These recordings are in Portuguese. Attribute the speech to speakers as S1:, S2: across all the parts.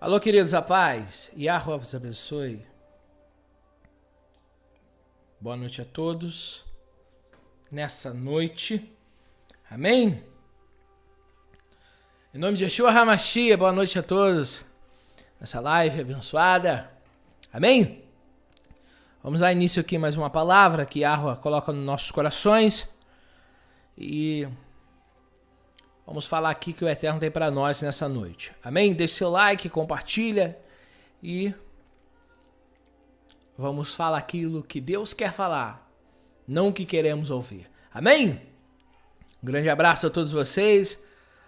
S1: Alô, queridos, a paz. Yahweh vos abençoe. Boa noite a todos. Nessa noite. Amém? Em nome de Yeshua HaMashiach, boa noite a todos. Nessa live abençoada. Amém? Vamos dar início aqui mais uma palavra que Yahweh coloca nos nossos corações. E vamos falar aqui que o Eterno tem para nós nessa noite. Amém? Deixe seu like, compartilha e vamos falar aquilo que Deus quer falar, não o que queremos ouvir. Amém? Um grande abraço a todos vocês,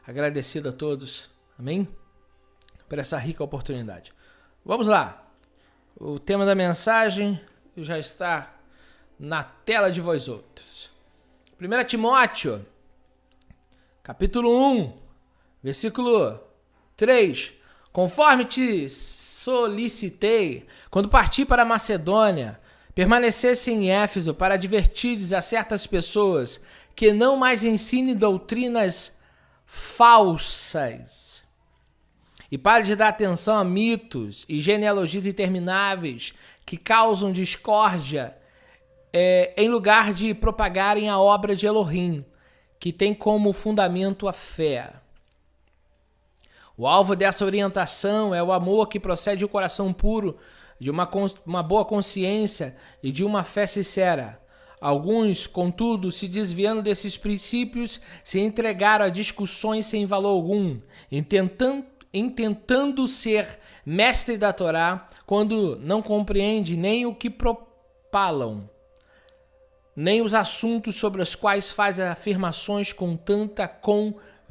S1: agradecido a todos, amém? Por essa rica oportunidade. Vamos lá, o tema da mensagem já está na tela de vós outros. 1 Timóteo, capítulo 1, versículo 3. Conforme te solicitei, quando parti para a Macedônia, permanecesse em Éfeso para advertires a certas pessoas que não mais ensinem doutrinas falsas. E pare de dar atenção a mitos e genealogias intermináveis que causam discórdia em lugar de propagarem a obra de Elohim, que tem como fundamento a fé. O alvo dessa orientação é o amor que procede do coração puro, de uma boa consciência e de uma fé sincera. Alguns, contudo, se desviando desses princípios, se entregaram a discussões sem valor algum, intentando ser mestre da Torá, quando não compreende nem o que propalam, nem os assuntos sobre os quais faz afirmações com tanta convicção.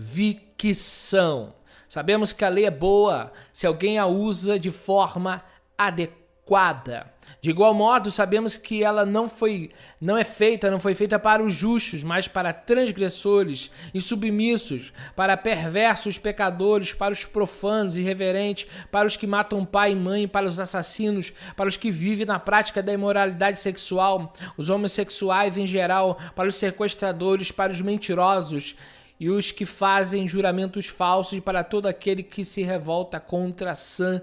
S1: Sabemos que a lei é boa se alguém a usa de forma adequada. De igual modo, sabemos que ela não foi feita para os justos, mas para transgressores e submissos, para perversos pecadores, para os profanos e irreverentes, para os que matam pai e mãe, para os assassinos, para os que vivem na prática da imoralidade sexual, os homossexuais em geral, para os sequestradores, para os mentirosos e os que fazem juramentos falsos, e para todo aquele que se revolta contra a sã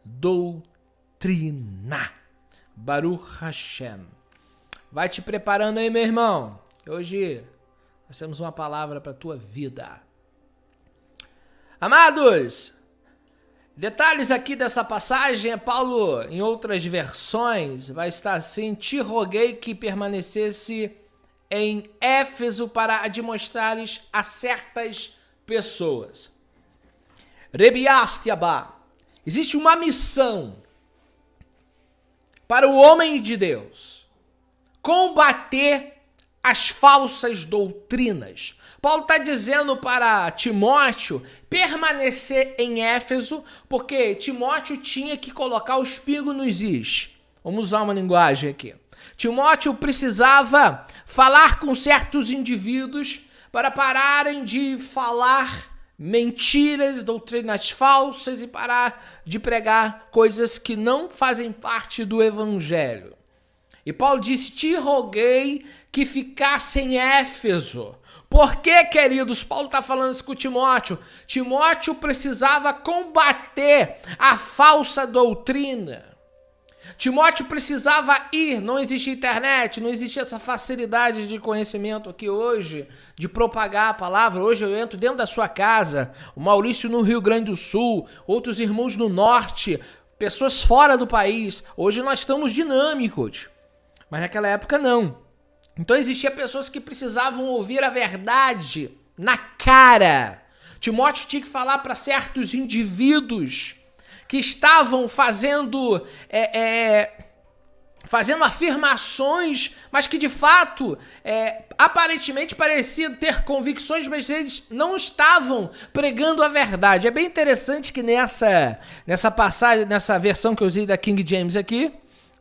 S1: doutrina. Baruch Hashem. Vai te preparando aí, meu irmão. Hoje nós temos uma palavra para a tua vida. Amados, detalhes aqui dessa passagem, Paulo, em outras versões, vai estar assim: te roguei que permanecesse em Éfeso para admoestares a certas pessoas. Rebiastiabá. Existe uma missão para o homem de Deus: combater as falsas doutrinas. Paulo está dizendo para Timóteo permanecer em Éfeso, porque Timóteo tinha que colocar os pingos nos is. Vamos usar uma linguagem aqui. Timóteo precisava falar com certos indivíduos para pararem de falar mentiras, doutrinas falsas e parar de pregar coisas que não fazem parte do evangelho. E Paulo disse: te roguei que ficasse em Éfeso. Por que, queridos? Paulo está falando isso com Timóteo. Timóteo precisava combater a falsa doutrina. Timóteo precisava ir, não existe internet, não existe essa facilidade de conhecimento aqui hoje, de propagar a palavra. Hoje eu entro dentro da sua casa, o Maurício no Rio Grande do Sul, outros irmãos no norte, pessoas fora do país. Hoje nós estamos dinâmicos, mas naquela época não. Então existiam pessoas que precisavam ouvir a verdade na cara. Timóteo tinha que falar para certos indivíduos que estavam fazendo afirmações, mas que de fato, aparentemente pareciam ter convicções, mas eles não estavam pregando a verdade. É bem interessante que nessa passagem, nessa versão que eu usei da King James aqui,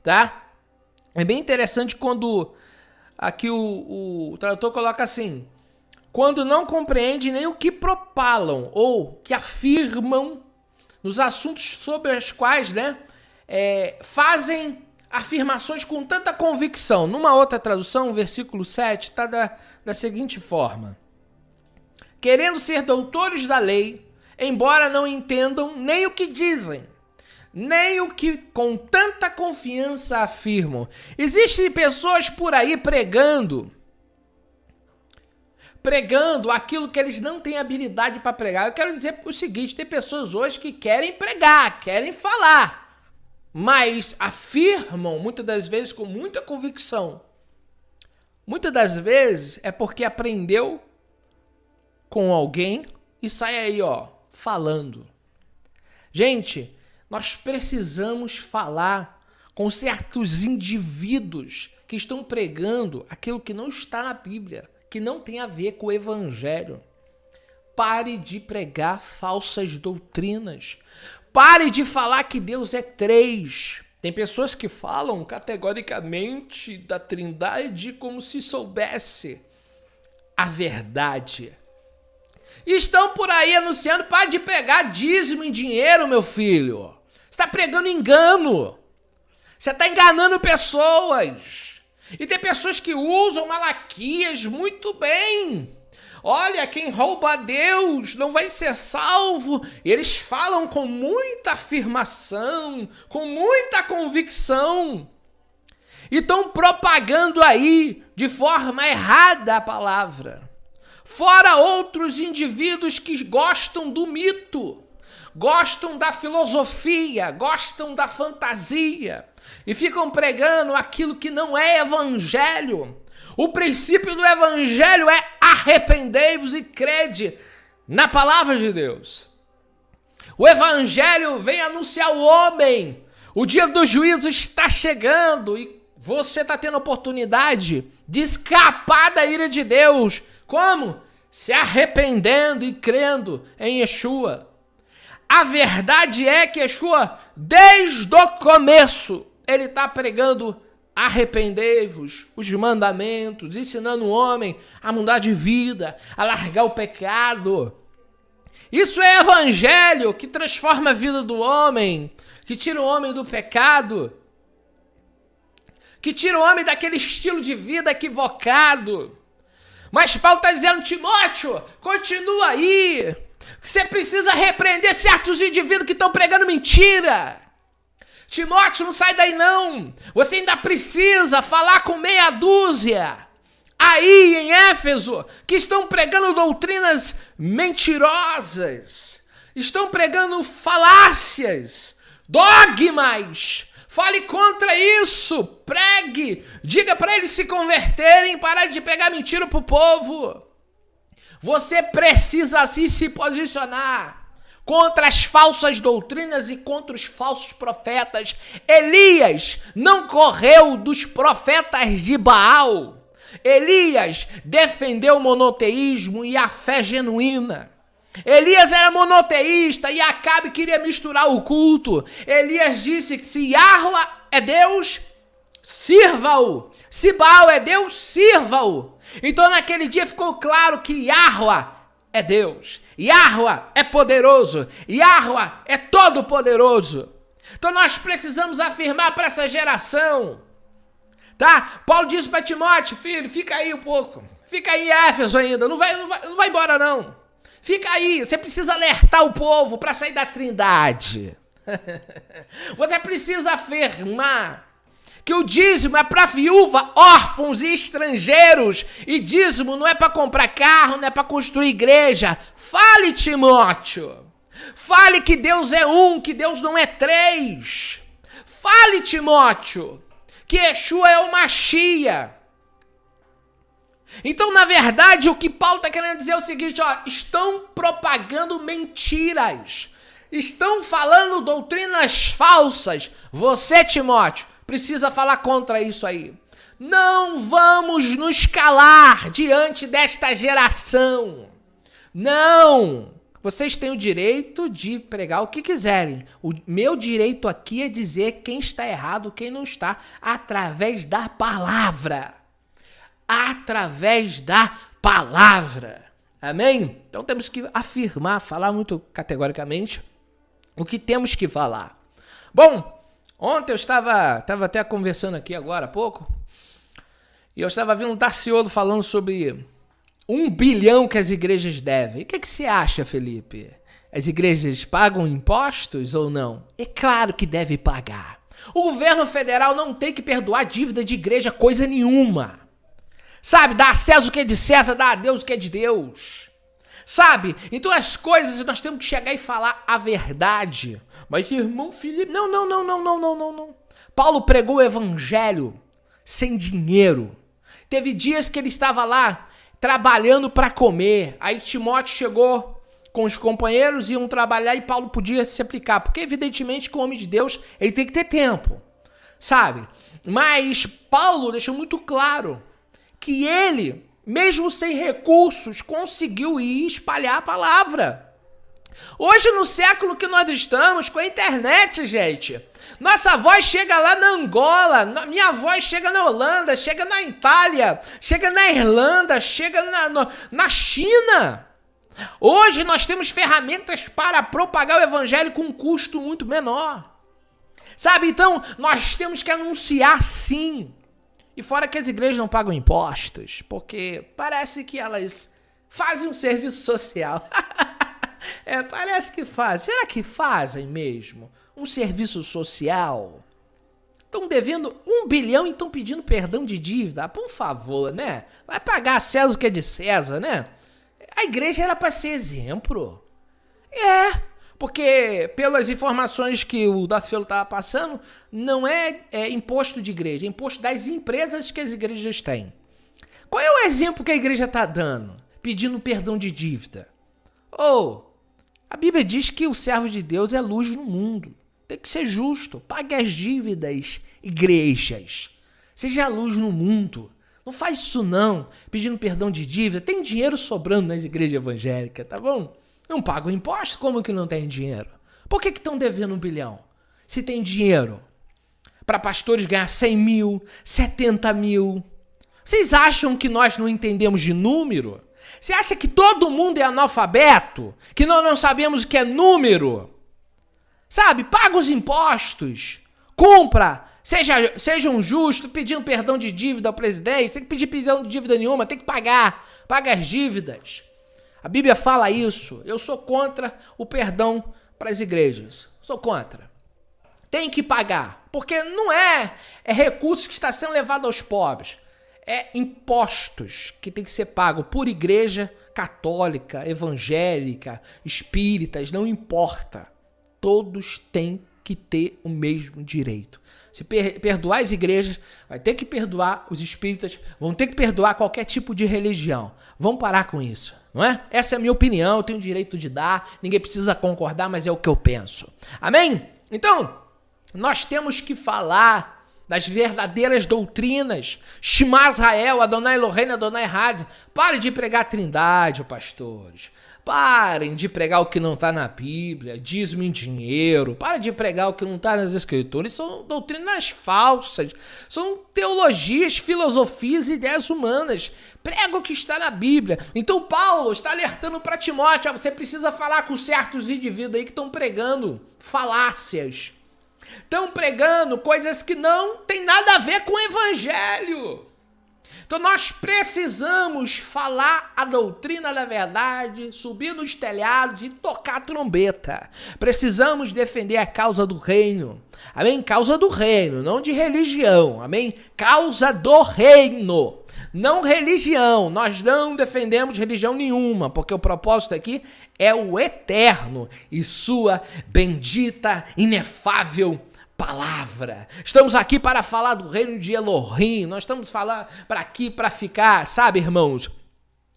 S1: tá? É bem interessante quando aqui o tradutor coloca assim: quando não compreende nem o que propalam ou que afirmam nos assuntos sobre os quais, fazem afirmações com tanta convicção. Numa outra tradução, o versículo 7 está da seguinte forma: querendo ser doutores da lei, embora não entendam nem o que dizem, nem o que com tanta confiança afirmam. Existem pessoas por aí pregando aquilo que eles não têm habilidade para pregar. Eu quero dizer o seguinte, tem pessoas hoje que querem pregar, querem falar, mas afirmam muitas das vezes com muita convicção. Muitas das vezes é porque aprendeu com alguém e sai aí, falando. Gente, nós precisamos falar com certos indivíduos que estão pregando aquilo que não está na Bíblia, que não tem a ver com o Evangelho. Pare de pregar falsas doutrinas. Pare de falar que Deus é três. Tem pessoas que falam categoricamente da Trindade como se soubesse a verdade. E estão por aí anunciando, pare de pregar dízimo em dinheiro, meu filho. Você está pregando engano. Você está enganando pessoas. E tem pessoas que usam Malaquias muito bem. Olha, quem rouba a Deus não vai ser salvo. E eles falam com muita afirmação, com muita convicção. E estão propagando aí de forma errada a palavra. Fora outros indivíduos que gostam do mito, gostam da filosofia, gostam da fantasia e ficam pregando aquilo que não é evangelho. O princípio do evangelho é arrependei-vos e crede na palavra de Deus. O evangelho vem anunciar o homem. O dia do juízo está chegando e você está tendo a oportunidade de escapar da ira de Deus. Como? Se arrependendo e crendo em Yeshua. A verdade é que Yeshua, desde o começo, ele está pregando arrependei-vos, os mandamentos, ensinando o homem a mudar de vida, a largar o pecado. Isso é evangelho que transforma a vida do homem, que tira o homem do pecado, que tira o homem daquele estilo de vida equivocado. Mas Paulo está dizendo, Timóteo, continua aí. Você precisa repreender certos indivíduos que estão pregando mentira. Timóteo, não sai daí não. Você ainda precisa falar com meia dúzia aí em Éfeso que estão pregando doutrinas mentirosas. Estão pregando falácias, dogmas. Fale contra isso, pregue, diga para eles se converterem, parar de pegar mentira pro povo. Você precisa assim se posicionar contra as falsas doutrinas e contra os falsos profetas. Elias não correu dos profetas de Baal. Elias defendeu o monoteísmo e a fé genuína. Elias era monoteísta e Acabe queria misturar o culto. Elias disse que se Yahweh é Deus, sirva-o. Se Baal é Deus, sirva-o. Então naquele dia ficou claro que Yahweh é Deus. Yahweh é poderoso. Yahweh é todo poderoso. Então nós precisamos afirmar para essa geração. Tá? Paulo disse para Timóteo, filho, fica aí um pouco. Fica aí em Éfeso ainda. Não vai embora não. Fica aí, você precisa alertar o povo para sair da Trindade. Você precisa afirmar que o dízimo é para viúva, órfãos e estrangeiros. E dízimo não é para comprar carro, não é para construir igreja. Fale, Timóteo. Fale que Deus é um, que Deus não é três. Fale, Timóteo, que Yeshua é o Mashiach. Então, na verdade, o que Paulo está querendo dizer é o seguinte, estão propagando mentiras, estão falando doutrinas falsas. Você, Timóteo, precisa falar contra isso aí. Não vamos nos calar diante desta geração. Não! Vocês têm o direito de pregar o que quiserem. O meu direito aqui é dizer quem está errado, quem não está, através da palavra. Através da palavra. Amém? Então temos que afirmar, falar muito categoricamente o que temos que falar. Bom, ontem eu estava até conversando aqui agora há pouco, e eu estava vendo um Tarciolo falando sobre 1 bilhão que as igrejas devem. E o que você acha, Felipe? As igrejas pagam impostos ou não? É claro que deve pagar. O governo federal não tem que perdoar dívida de igreja coisa nenhuma. Sabe, dá a César o que é de César, dá a Deus o que é de Deus. Sabe? Então as coisas nós temos que chegar e falar a verdade. Mas irmão Felipe, não. Paulo pregou o evangelho sem dinheiro. Teve dias que ele estava lá trabalhando para comer. Aí Timóteo chegou com os companheiros, iam trabalhar e Paulo podia se aplicar. Porque evidentemente que o homem de Deus ele tem que ter tempo. Sabe? Mas Paulo deixou muito claro que ele, mesmo sem recursos, conseguiu ir espalhar a palavra. Hoje, no século que nós estamos, com a internet, gente, nossa voz chega lá na Angola, minha voz chega na Holanda, chega na Itália, chega na Irlanda, chega na China. Hoje nós temos ferramentas para propagar o evangelho com um custo muito menor. Sabe, então, nós temos que anunciar sim. E fora que as igrejas não pagam impostos, porque parece que elas fazem um serviço social. Parece que fazem. Será que fazem mesmo um serviço social? Estão devendo 1 bilhão e estão pedindo perdão de dívida. Por favor, né? Vai pagar a César o que é de César, né? A igreja era para ser exemplo. Porque pelas informações que o Daciolo estava passando, não é imposto de igreja, é imposto das empresas que as igrejas têm. Qual é o exemplo que a igreja está dando? Pedindo perdão de dívida. A Bíblia diz que o servo de Deus é luz no mundo. Tem que ser justo. Pague as dívidas, igrejas. Seja luz no mundo. Não faz isso não, pedindo perdão de dívida. Tem dinheiro sobrando nas igrejas evangélicas, tá bom? Não pagam imposto, como que não tem dinheiro? Por que estão devendo 1 bilhão? Se tem dinheiro para pastores ganhar 100 mil, 70 mil. Vocês acham que nós não entendemos de número? Você acha que todo mundo é analfabeto? Que nós não sabemos o que é número? Sabe, paga os impostos, cumpra, sejam justos, pedindo perdão de dívida ao presidente, tem que pedir perdão de dívida nenhuma, tem que paga as dívidas. A Bíblia fala isso. Eu sou contra o perdão para as igrejas. Sou contra. Tem que pagar, porque não é recurso que está sendo levado aos pobres. É impostos que tem que ser pago por igreja católica, evangélica, espíritas, não importa. Todos têm que ter o mesmo direito. Se perdoar as igrejas, vai ter que perdoar os espíritas, vão ter que perdoar qualquer tipo de religião. Vamos parar com isso, não é? Essa é a minha opinião, eu tenho o direito de dar, ninguém precisa concordar, mas é o que eu penso. Amém? Então, nós temos que falar das verdadeiras doutrinas. Shema Israel, Adonai Eloheinu, Adonai Echad. Pare de pregar a trindade, pastores. Parem de pregar o que não está na Bíblia, dízimo em dinheiro. Parem de pregar o que não está nas escrituras. São doutrinas falsas. São teologias, filosofias e ideias humanas. Prega o que está na Bíblia. Então Paulo está alertando para Timóteo. Você precisa falar com certos indivíduos aí que estão pregando falácias. Estão pregando coisas que não tem nada a ver com o evangelho. Então nós precisamos falar a doutrina da verdade, subir nos telhados e tocar a trombeta. Precisamos defender a causa do reino. Amém? Causa do reino, não de religião. Amém? Causa do reino, não religião. Nós não defendemos religião nenhuma, porque o propósito aqui é o eterno e sua bendita, inefável palavra. Estamos aqui para falar do reino de Elohim. Nós estamos aqui para ficar, sabe, irmãos,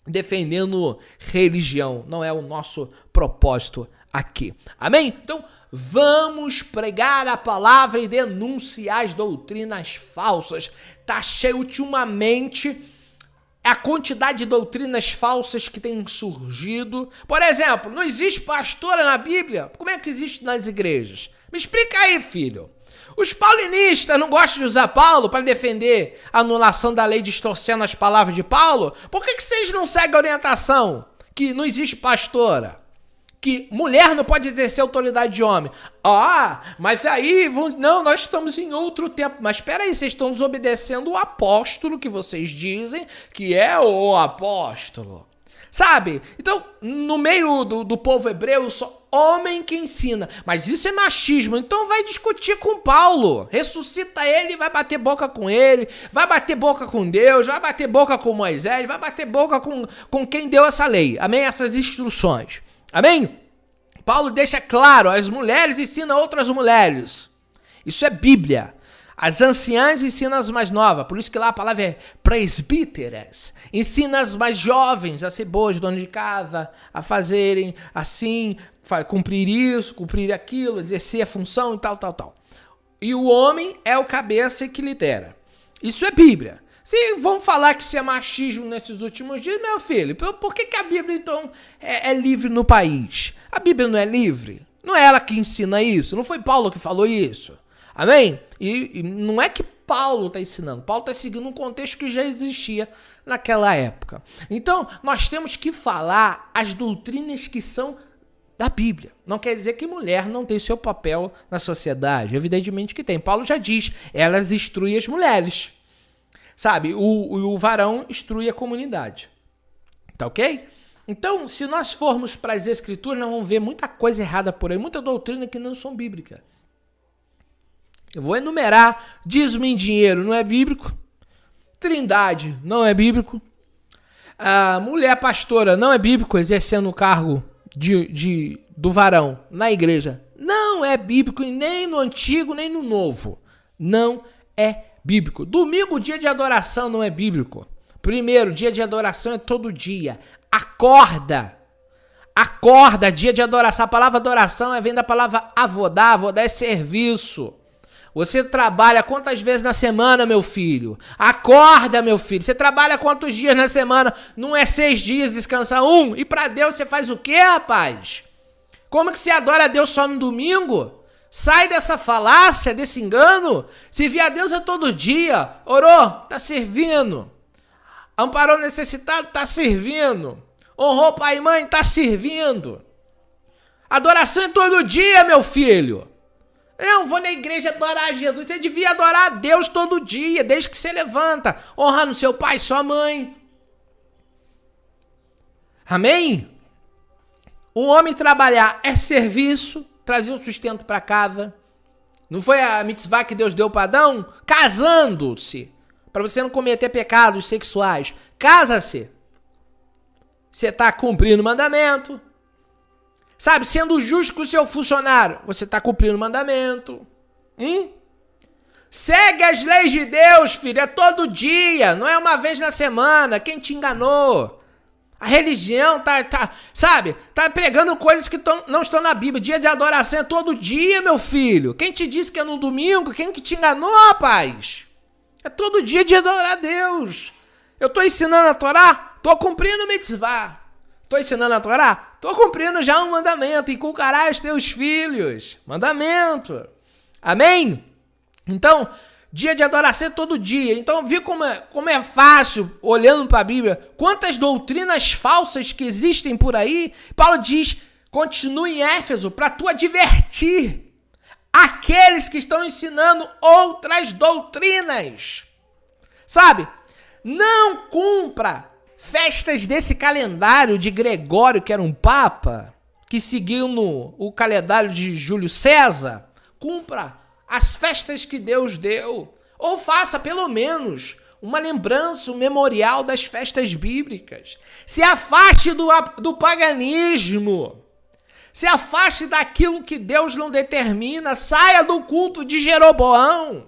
S1: defendendo religião. Não é o nosso propósito aqui. Amém? Então, vamos pregar a palavra e denunciar as doutrinas falsas. Tá cheio ultimamente a quantidade de doutrinas falsas que tem surgido. Por exemplo, não existe pastora na Bíblia? Como é que existe nas igrejas? Me explica aí, filho. Os paulinistas não gostam de usar Paulo para defender a anulação da lei distorcendo as palavras de Paulo? Por que vocês não seguem a orientação que não existe pastora? Que mulher não pode exercer autoridade de homem? Mas aí, não, nós estamos em outro tempo. Mas espera aí, vocês estão desobedecendo o apóstolo que vocês dizem que é o apóstolo. Sabe? Então, no meio do povo hebreu, só homem que ensina. Mas isso é machismo. Então vai discutir com Paulo. Ressuscita ele e vai bater boca com ele. Vai bater boca com Deus. Vai bater boca com Moisés. Vai bater boca com quem deu essa lei. Amém? Essas instruções. Amém? Paulo deixa claro, as mulheres ensinam outras mulheres. Isso é Bíblia. As anciãs ensinam as mais novas, por isso que lá a palavra é presbíteras. Ensina as mais jovens a ser boas donas de casa, a fazerem assim, cumprir isso, cumprir aquilo, exercer a função e tal, tal, tal. E o homem é o cabeça que lidera. Isso é Bíblia. Se vão falar que isso é machismo nesses últimos dias, meu filho, por que a Bíblia então é livre no país? A Bíblia não é livre? Não é ela que ensina isso? Não foi Paulo que falou isso? Amém? E não é que Paulo está ensinando. Paulo está seguindo um contexto que já existia naquela época. Então, nós temos que falar as doutrinas que são da Bíblia. Não quer dizer que mulher não tem seu papel na sociedade. Evidentemente que tem. Paulo já diz, elas instruem as mulheres. Sabe? O varão instrui a comunidade. Tá ok? Então, se nós formos para as Escrituras, nós vamos ver muita coisa errada por aí. Muita doutrina que não são bíblicas. Eu vou enumerar, dízimo em dinheiro não é bíblico, trindade não é bíblico, a mulher pastora não é bíblico, exercendo o cargo do varão na igreja, não é bíblico, nem no Antigo, nem no Novo, não é bíblico. Domingo, dia de adoração, não é bíblico. Primeiro, dia de adoração é todo dia, acorda, dia de adoração, a palavra adoração vem da palavra avodar é serviço. Você trabalha quantas vezes na semana, meu filho? Acorda, meu filho. Você trabalha quantos dias na semana? Não é 6 dias, descansa 1. E pra Deus você faz o quê, rapaz? Como que você adora a Deus só no domingo? Sai dessa falácia, desse engano. Servir a Deus é todo dia. Orou? Tá servindo. Amparou necessitado? Tá servindo. Honrou pai e mãe? Tá servindo. Adoração é todo dia, meu filho. Eu vou na igreja adorar a Jesus. Você devia adorar a Deus todo dia, desde que você levanta. Honrando seu pai e sua mãe. Amém? O homem trabalhar é serviço, trazer o sustento para casa. Não foi a mitzvah que Deus deu para Adão? Casando-se. Para você não cometer pecados sexuais. Casa-se. Você está cumprindo o mandamento. Sabe, sendo justo com o seu funcionário, você está cumprindo o mandamento. Segue as leis de Deus, filho, é todo dia, não é uma vez na semana. Quem te enganou? A religião tá pregando coisas que não estão na Bíblia. Dia de adoração é todo dia, meu filho. Quem te disse que é no domingo? Quem que te enganou, rapaz? É todo dia de adorar a Deus. Eu estou ensinando a Torá? Estou cumprindo o mitzvah. Estou ensinando a Torá? Estou cumprindo já um mandamento. Inculcarás teus filhos. Mandamento. Amém? Então, dia de adoração é todo dia. Então, vi como é fácil, olhando para a Bíblia, quantas doutrinas falsas que existem por aí. Paulo diz, continue em Éfeso para tu advertir aqueles que estão ensinando outras doutrinas. Sabe? Não cumpra festas desse calendário de Gregório, que era um papa, que seguiu o calendário de Júlio César. Cumpra as festas que Deus deu. Ou faça, pelo menos, uma lembrança, um memorial das festas bíblicas. Se afaste do paganismo. Se afaste daquilo que Deus não determina. Saia do culto de Jeroboão.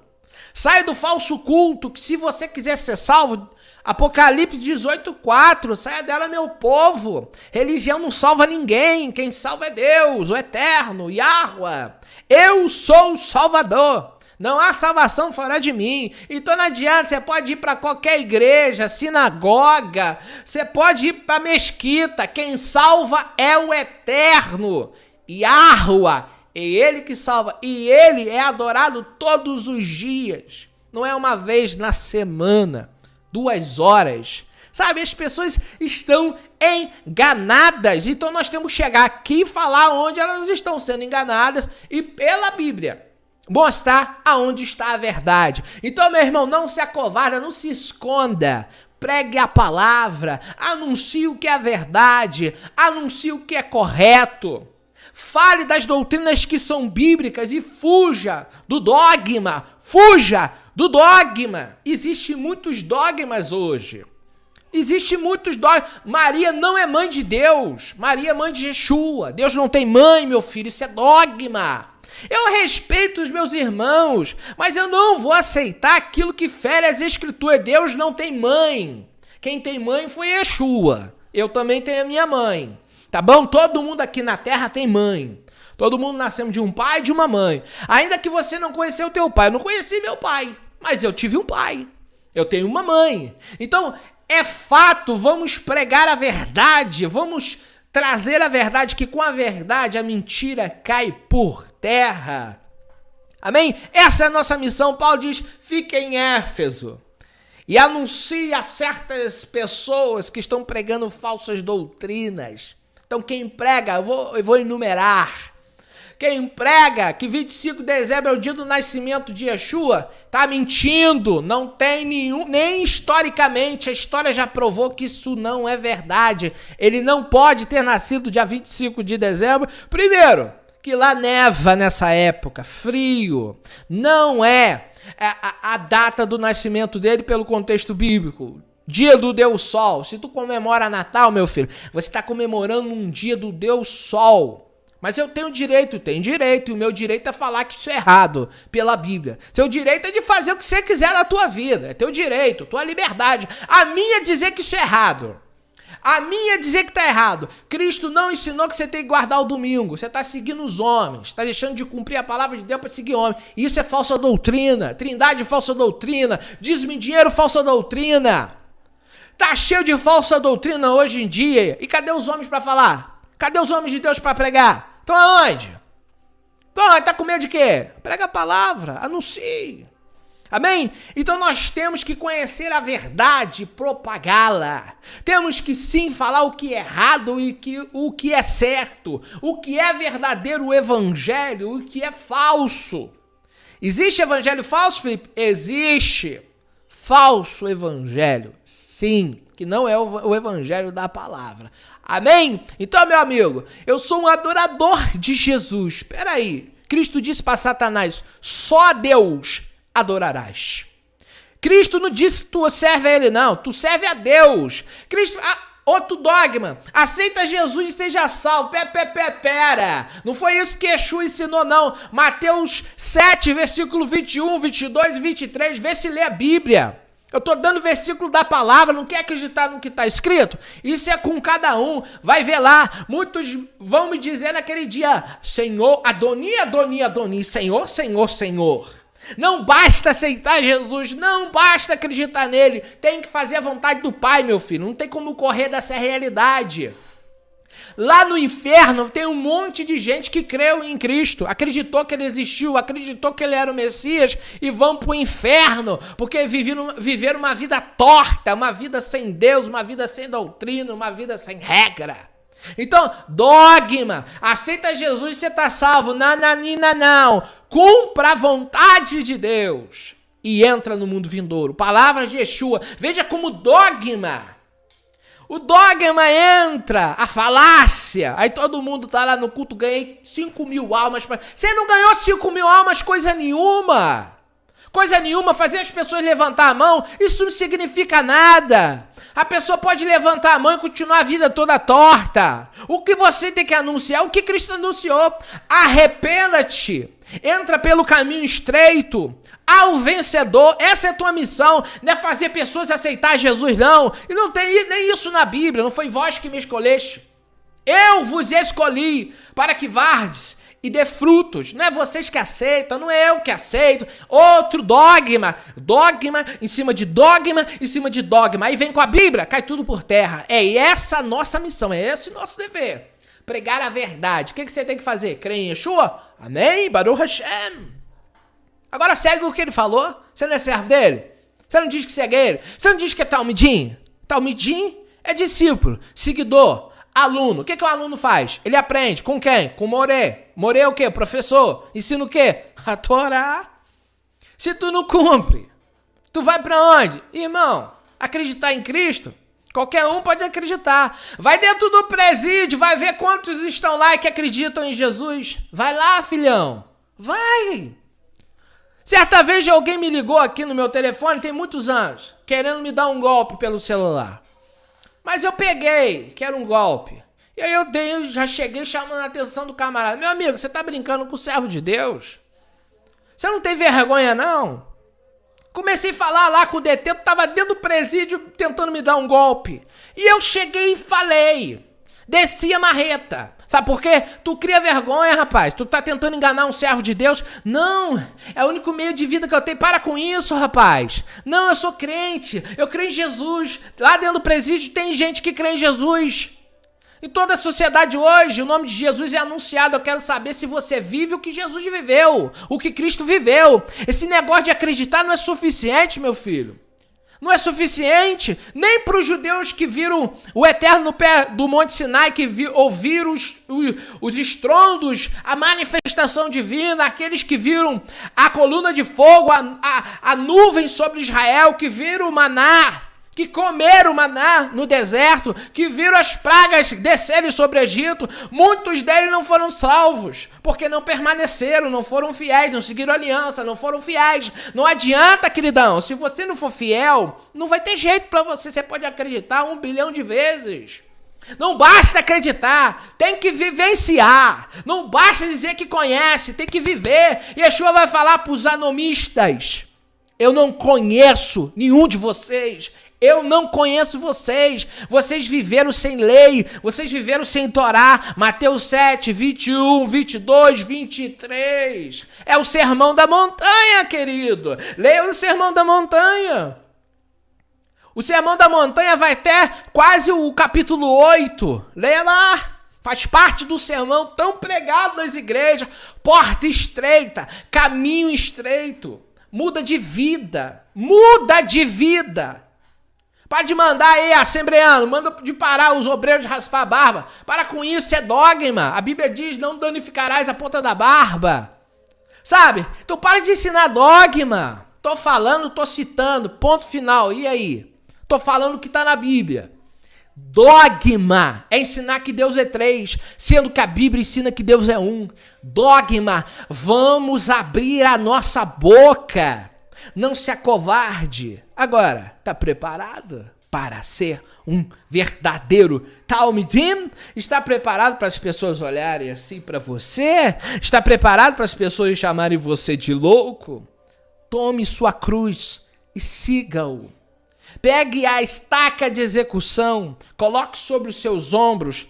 S1: Saia do falso culto, que se você quiser ser salvo, Apocalipse 18:4, saia dela, meu povo. Religião não salva ninguém, quem salva é Deus, o Eterno, Yahweh. Eu sou o Salvador, não há salvação fora de mim. Então não adianta, você pode ir para qualquer igreja, sinagoga, você pode ir para mesquita, quem salva é o Eterno, Yahweh. É ele que salva, e ele é adorado todos os dias, não é uma vez na semana. 2 horas. Sabe, as pessoas estão enganadas. Então nós temos que chegar aqui e falar onde elas estão sendo enganadas e pela Bíblia mostrar aonde está a verdade. Então, meu irmão, não se acovarda, não se esconda. pregue a palavra, anuncie o que é verdade, anuncie o que é correto. Fale das doutrinas que são bíblicas e fuja do dogma. Fuja do dogma. Existem muitos dogmas hoje. Existem muitos dogmas. Maria não é mãe de Deus. Maria é mãe de Yeshua. Deus não tem mãe, meu filho. Isso é dogma. Eu respeito os meus irmãos, mas eu não vou aceitar aquilo que fere as escrituras. Deus não tem mãe. Quem tem mãe foi Yeshua. Eu também tenho a minha mãe. Tá bom? Todo mundo aqui na terra tem mãe. Todo mundo nascemos de um pai e de uma mãe. Ainda que você não conheceu o teu pai. Eu não conheci meu pai, mas eu tive um pai. Eu tenho uma mãe. Então, é fato, vamos pregar a verdade. Vamos trazer a verdade, que com a verdade a mentira cai por terra. Amém? Essa é a nossa missão. Paulo diz, fique em Éfeso e anuncie a certas pessoas que estão pregando falsas doutrinas. Então quem prega, eu vou enumerar. Quem prega que 25 de dezembro é o dia do nascimento de Yeshua, tá mentindo. Não tem nenhum, nem historicamente, a história já provou que isso não é verdade. Ele não pode ter nascido dia 25 de dezembro. Primeiro, que lá neva nessa época, frio. Não é a data do nascimento dele pelo contexto bíblico. Dia do Deus Sol. Se tu comemora Natal, meu filho, você está comemorando um dia do Deus Sol. Mas eu tenho direito, e o meu direito é falar que isso é errado pela Bíblia. Seu direito é de fazer o que você quiser na tua vida. É teu direito, tua liberdade. A minha é dizer que isso é errado. A minha é dizer que tá errado. Cristo não ensinou que você tem que guardar o domingo. Você tá seguindo os homens. Tá deixando de cumprir a palavra de Deus para seguir homens. Isso é falsa doutrina. Trindade, falsa doutrina. Dízimo dinheiro, falsa doutrina. Tá cheio de falsa doutrina hoje em dia. E cadê os homens para falar? Cadê os homens de Deus para pregar? Estão aonde? Tá com medo de quê? Prega a palavra, anuncie. Amém? Então nós temos que conhecer a verdade e propagá-la. Temos que sim falar o que é errado e o que é certo. O que é verdadeiro evangelho e o que é falso. Existe evangelho falso, Felipe? Existe. Falso evangelho, sim, que não é o evangelho da palavra. Amém? Então, meu amigo, eu sou um adorador de Jesus. Espera aí, Cristo disse para Satanás, só a Deus adorarás. Cristo não disse que tu serve a ele, não, tu serve a Deus. Cristo... Outro dogma, aceita Jesus e seja salvo. Pera, não foi isso que Yeshua ensinou, não. Mateus 7, versículo 21, 22 e 23, vê se lê a Bíblia. Eu tô dando versículo da palavra, não quer acreditar no que está escrito? Isso é com cada um, vai ver lá. Muitos vão me dizer naquele dia, Senhor, Adoni, Senhor, Senhor, Senhor. Não basta aceitar Jesus, não basta acreditar nele, tem que fazer a vontade do Pai, meu filho, não tem como correr dessa realidade. Lá no inferno tem um monte de gente que creu em Cristo, acreditou que ele existiu, acreditou que ele era o Messias e vão pro inferno, porque viveram uma vida torta, uma vida sem Deus, uma vida sem doutrina, uma vida sem regra. Então, dogma, aceita Jesus e você tá salvo, não, cumpra a vontade de Deus e entra no mundo vindouro, palavras de Yeshua, veja como dogma, o dogma entra, a falácia, aí todo mundo tá lá no culto, ganhei 5.000 almas, você não ganhou 5.000 almas coisa nenhuma, fazer as pessoas levantar a mão, isso não significa nada. A pessoa pode levantar a mão e continuar a vida toda torta. O que você tem que anunciar, o que Cristo anunciou. Arrependa-te, entra pelo caminho estreito, ao vencedor. Essa é a tua missão, não é fazer pessoas aceitar Jesus, não. E não tem nem isso na Bíblia, não foi vós que me escolheste. Eu vos escolhi para que vardes e dê frutos. Não é vocês que aceitam, não é eu que aceito. Outro dogma em cima de dogma, em cima de dogma. Aí vem com a Bíblia, cai tudo por terra. É essa a nossa missão, é esse o nosso dever. Pregar a verdade. O que você tem que fazer? Crer em Yeshua? Amém? Baruch Hashem. Agora segue o que ele falou. Você não é servo dele? Você não diz que segue ele? Você não diz que é talmidim? Talmidim é discípulo, seguidor, aluno. O que o aluno faz? Ele aprende. Com quem? Com Moré. Moré é o quê? Professor. Ensina o quê? A Torá. Se tu não cumpre, tu vai pra onde? Irmão, Acreditar em Cristo? Qualquer um pode acreditar. Vai dentro do presídio, vai ver quantos estão lá e que acreditam em Jesus. Vai lá, filhão. Vai. Certa vez alguém me ligou aqui no meu telefone, tem muitos anos, querendo me dar um golpe pelo celular. Mas eu peguei, que era um golpe. E aí eu já cheguei chamando a atenção do camarada. Meu amigo, você tá brincando com o servo de Deus? Você não tem vergonha, não? Comecei a falar lá com o detento, tava dentro do presídio tentando me dar um golpe. E eu cheguei e falei. Desci a marreta. Sabe por quê? Tu cria vergonha, rapaz. Tu tá tentando enganar um servo de Deus. Não, é o único meio de vida que eu tenho. Para com isso, rapaz. Não, eu sou crente. Eu creio em Jesus. Lá dentro do presídio tem gente que crê em Jesus. Em toda a sociedade hoje, o nome de Jesus é anunciado. Eu quero saber se você vive o que Jesus viveu, o que Cristo viveu. Esse negócio de acreditar não é suficiente, meu filho. Não é suficiente nem para os judeus que viram o Eterno no pé do Monte Sinai, que ouviram os estrondos, a manifestação divina, aqueles que viram a coluna de fogo, a nuvem sobre Israel, que viram o maná, que comeram o maná no deserto, que viram as pragas descerem sobre o Egito. Muitos deles não foram salvos, porque não permaneceram, não foram fiéis, não seguiram aliança, não foram fiéis. Não adianta, queridão, se você não for fiel, não vai ter jeito pra você. Você pode acreditar 1 bilhão de vezes. Não basta acreditar, tem que vivenciar. Não basta dizer que conhece, tem que viver. Yeshua vai falar pros anomistas: eu não conheço nenhum de vocês. Eu não conheço vocês. Vocês viveram sem lei. Vocês viveram sem Torá. Mateus 7, 21, 22, 23. É o Sermão da Montanha, querido. Leia o Sermão da Montanha. O Sermão da Montanha vai até quase o capítulo 8. Leia lá. Faz parte do sermão tão pregado nas igrejas. Porta estreita, caminho estreito. Muda de vida. Muda de vida. Para de mandar aí, assembleano, manda de parar os obreiros de raspar a barba. Para com isso, é dogma. A Bíblia diz, não danificarás a ponta da barba. Sabe? Então para de ensinar dogma. Tô falando, tô citando, ponto final. E aí? Tô falando o que tá na Bíblia. Dogma é ensinar que Deus é 3, sendo que a Bíblia ensina que Deus é 1. Dogma, vamos abrir a nossa boca. Não se acovarde. Agora, tá preparado para ser um verdadeiro Talmidim? Está preparado para as pessoas olharem assim para você? Está preparado para as pessoas chamarem você de louco? Tome sua cruz e siga-o. Pegue a estaca de execução, coloque sobre os seus ombros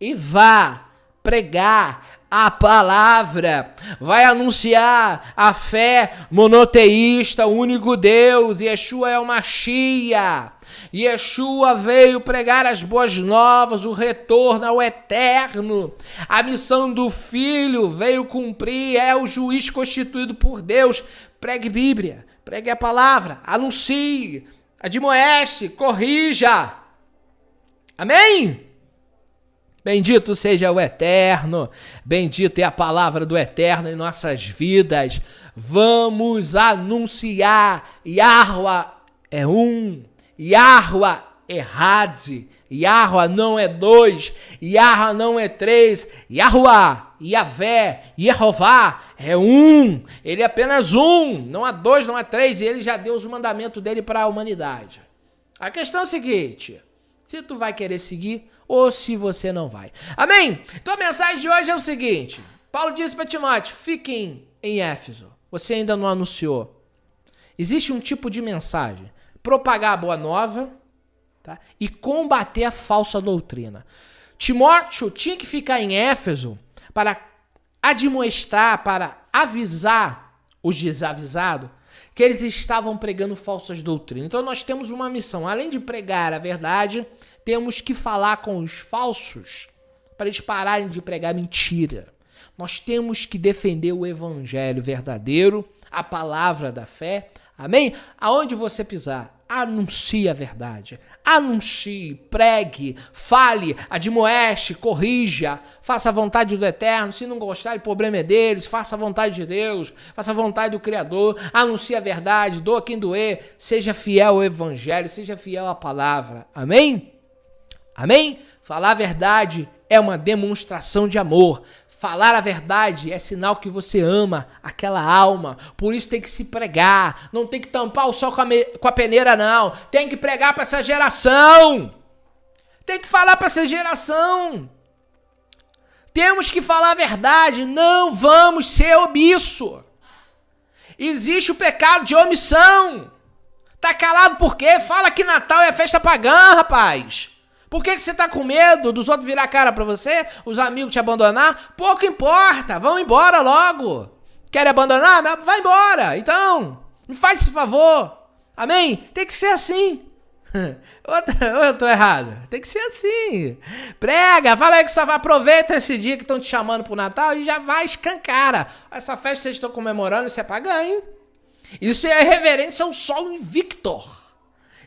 S1: e vá pregar a palavra, vai anunciar a fé monoteísta, o único Deus. Yeshua é o Mashiach. Yeshua veio pregar as boas novas, o retorno ao eterno. A missão do Filho veio cumprir, é o juiz constituído por Deus. Pregue Bíblia, pregue a palavra, anuncie, admoeste, corrija. Amém? Bendito seja o Eterno, bendito é a palavra do Eterno em nossas vidas. Vamos anunciar, Yahuwah é 1, Yahuwah é Had, Yahuwah não é 2, Yahuwah não é 3, Yahuwah, Yahvé, Yehová é 1, ele é apenas 1, não há 2, não há 3, e ele já deu os mandamentos dele para a humanidade. A questão é a seguinte, se tu vai querer seguir, ou se você não vai. Amém? Então a mensagem de hoje é o seguinte. Paulo disse para Timóteo, fiquem em Éfeso. Você ainda não anunciou. Existe um tipo de mensagem. Propagar a boa nova, tá? E combater a falsa doutrina. Timóteo tinha que ficar em Éfeso para admoestar, para avisar os desavisados que eles estavam pregando falsas doutrinas. Então nós temos uma missão. Além de pregar a verdade, temos que falar com os falsos para eles pararem de pregar mentira. Nós temos que defender o evangelho verdadeiro, a palavra da fé. Amém? Aonde você pisar, anuncie a verdade. Anuncie, pregue, fale, admoeste, corrija, faça a vontade do Eterno. Se não gostar, o problema é deles. Faça a vontade de Deus, faça a vontade do Criador. Anuncie a verdade, doa quem doer. Seja fiel ao Evangelho, seja fiel à palavra. Amém? Amém? Falar a verdade é uma demonstração de amor. Falar a verdade é sinal que você ama aquela alma. Por isso tem que se pregar. Não tem que tampar o sol com a peneira, não. Tem que pregar para essa geração. Tem que falar para essa geração. Temos que falar a verdade. Não vamos ser omisso. Existe o pecado de omissão. Tá calado por quê? Fala que Natal é festa pagã, rapaz. Por que você tá com medo dos outros virar a cara pra você? Os amigos te abandonar? Pouco importa, vão embora logo. Querem abandonar? Vai embora. Então, me faz esse favor. Amém? Tem que ser assim. Ou eu tô errado? Tem que ser assim. Prega, fala aí que só vai, aproveita esse dia que estão te chamando pro Natal e já vai escancara. Essa festa que vocês estão comemorando, isso é pagã, hein? Isso é reverente ao Sol Invictor.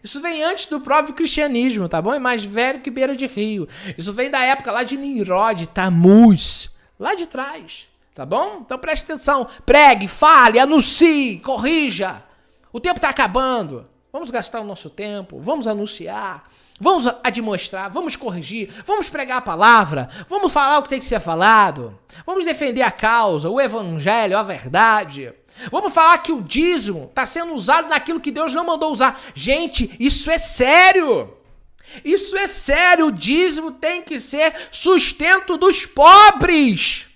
S1: Isso vem antes do próprio cristianismo, tá bom? É mais velho que beira de rio. Isso vem da época lá de Nimrod, Tamuz, lá de trás, tá bom? Então preste atenção, pregue, fale, anuncie, corrija. O tempo tá acabando. Vamos gastar o nosso tempo, vamos anunciar, vamos admoestrar, vamos corrigir, vamos pregar a palavra, vamos falar o que tem que ser falado, vamos defender a causa, o evangelho, a verdade. Vamos falar que o dízimo está sendo usado naquilo que Deus não mandou usar. Gente, isso é sério. Isso é sério. O dízimo tem que ser sustento dos pobres.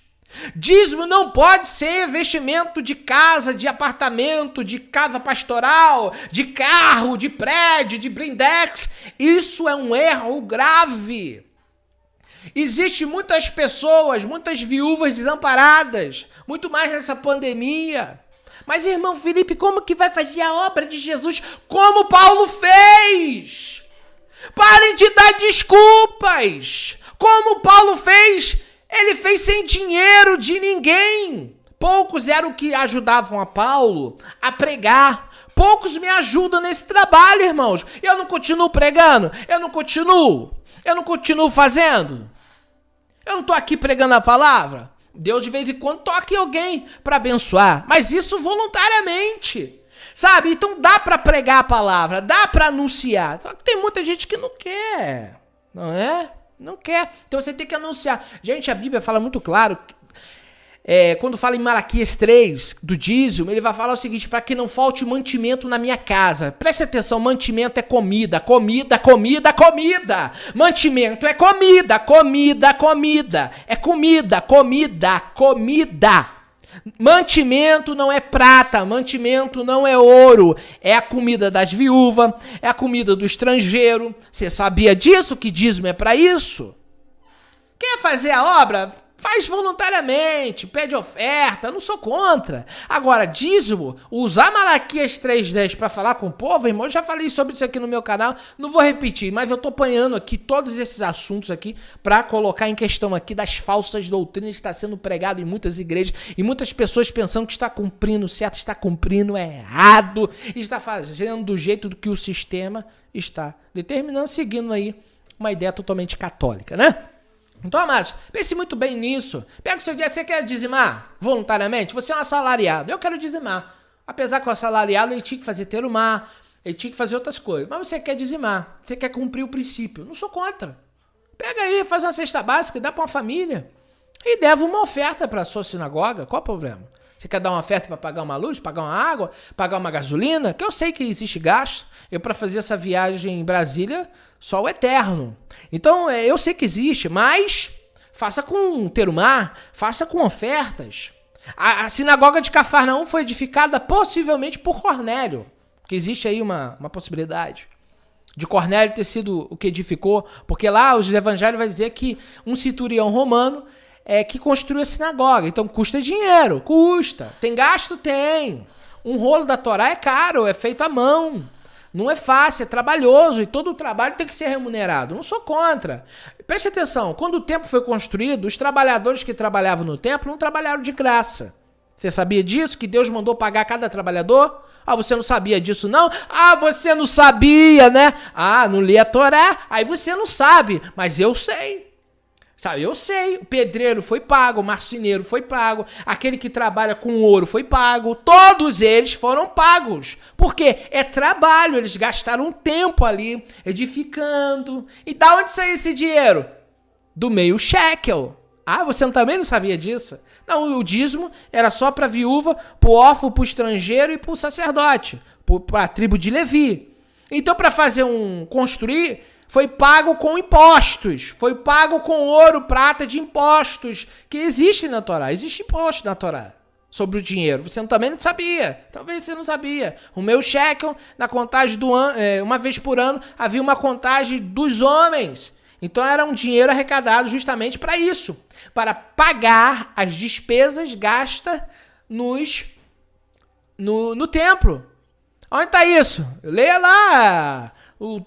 S1: Dízimo não pode ser investimento de casa, de apartamento, de casa pastoral, de carro, de prédio, de blindex. Isso é um erro grave. Existem muitas pessoas, muitas viúvas desamparadas, muito mais nessa pandemia. Mas, irmão Felipe, como que vai fazer a obra de Jesus como Paulo fez? Parem de dar desculpas. Como Paulo fez, ele fez sem dinheiro de ninguém. Poucos eram que ajudavam a Paulo a pregar. Poucos me ajudam nesse trabalho, irmãos. Eu não continuo pregando? Eu não continuo fazendo? Eu não tô aqui pregando a palavra? Deus de vez em quando toca em alguém para abençoar, mas isso voluntariamente, sabe? Então dá para pregar a palavra, dá para anunciar. Só que tem muita gente que não quer, não é? Não quer. Então você tem que anunciar. Gente, a Bíblia fala muito claro. Quando fala em Malaquias 3, do dízimo, ele vai falar o seguinte: para que não falte mantimento na minha casa. Preste atenção, mantimento é comida, comida, comida, comida. Mantimento é comida, comida, comida. É comida, comida, comida. Mantimento não é prata, mantimento não é ouro. É a comida das viúvas, é a comida do estrangeiro. Você sabia disso, que dízimo é para isso? Quer fazer a obra? Faz voluntariamente, pede oferta, não sou contra. Agora, dízimo, usar Malaquias 3:10 para falar com o povo, irmão, eu já falei sobre isso aqui no meu canal, não vou repetir, mas eu tô apanhando aqui todos esses assuntos aqui para colocar em questão aqui das falsas doutrinas que está sendo pregado em muitas igrejas e muitas pessoas pensando que está cumprindo certo, está cumprindo errado, está fazendo do jeito do que o sistema está determinando, seguindo aí uma ideia totalmente católica, né? Então, amados, pense muito bem nisso. Pega o seu dia, você quer dizimar voluntariamente? Você é um assalariado, eu quero dizimar. Apesar que o assalariado, ele tinha que fazer terumar, ele tinha que fazer outras coisas. Mas você quer dizimar, você quer cumprir o princípio. Não sou contra. Pega aí, faz uma cesta básica, dá para uma família. E deva uma oferta para a sua sinagoga, qual o problema? Você quer dar uma oferta para pagar uma luz, pagar uma água, pagar uma gasolina? Que eu sei que existe gasto. Eu, para fazer essa viagem em Brasília, só o eterno. Então, eu sei que existe, mas faça com terumar, faça com ofertas. A sinagoga de Cafarnaum foi edificada possivelmente por Cornélio, que existe aí uma possibilidade de Cornélio ter sido o que edificou, porque lá os evangelhos vai dizer que um centurião romano que construiu a sinagoga. Então custa dinheiro, custa. Tem gasto? Tem. Um rolo da Torá é caro, é feito à mão. Não é fácil, é trabalhoso e todo o trabalho tem que ser remunerado. Não sou contra. Preste atenção, quando o templo foi construído, os trabalhadores que trabalhavam no templo não trabalharam de graça. Você sabia disso? Que Deus mandou pagar cada trabalhador? Ah, você não sabia disso não? Ah, você não sabia, né? Ah, não lê a Torá, aí você não sabe, mas eu sei. Sabe, eu sei, o pedreiro foi pago, o marceneiro foi pago, aquele que trabalha com ouro foi pago, todos eles foram pagos. Por quê? É trabalho, eles gastaram tempo ali, edificando. E da onde saiu esse dinheiro? Do meio shekel. Ah, você também não sabia disso? Não, o dízimo era só para viúva, para o órfão, para o estrangeiro e para o sacerdote, para a tribo de Levi. Então, para fazer construir, foi pago com impostos, foi pago com ouro, prata de impostos, que existem na Torá. Existe imposto na Torá sobre o dinheiro. Você também não sabia. Talvez você não sabia. O meu shekel, na contagem do ano, uma vez por ano, havia uma contagem dos homens. Então era um dinheiro arrecadado justamente para isso, para pagar as despesas gastas no templo. Onde está isso? Leia lá o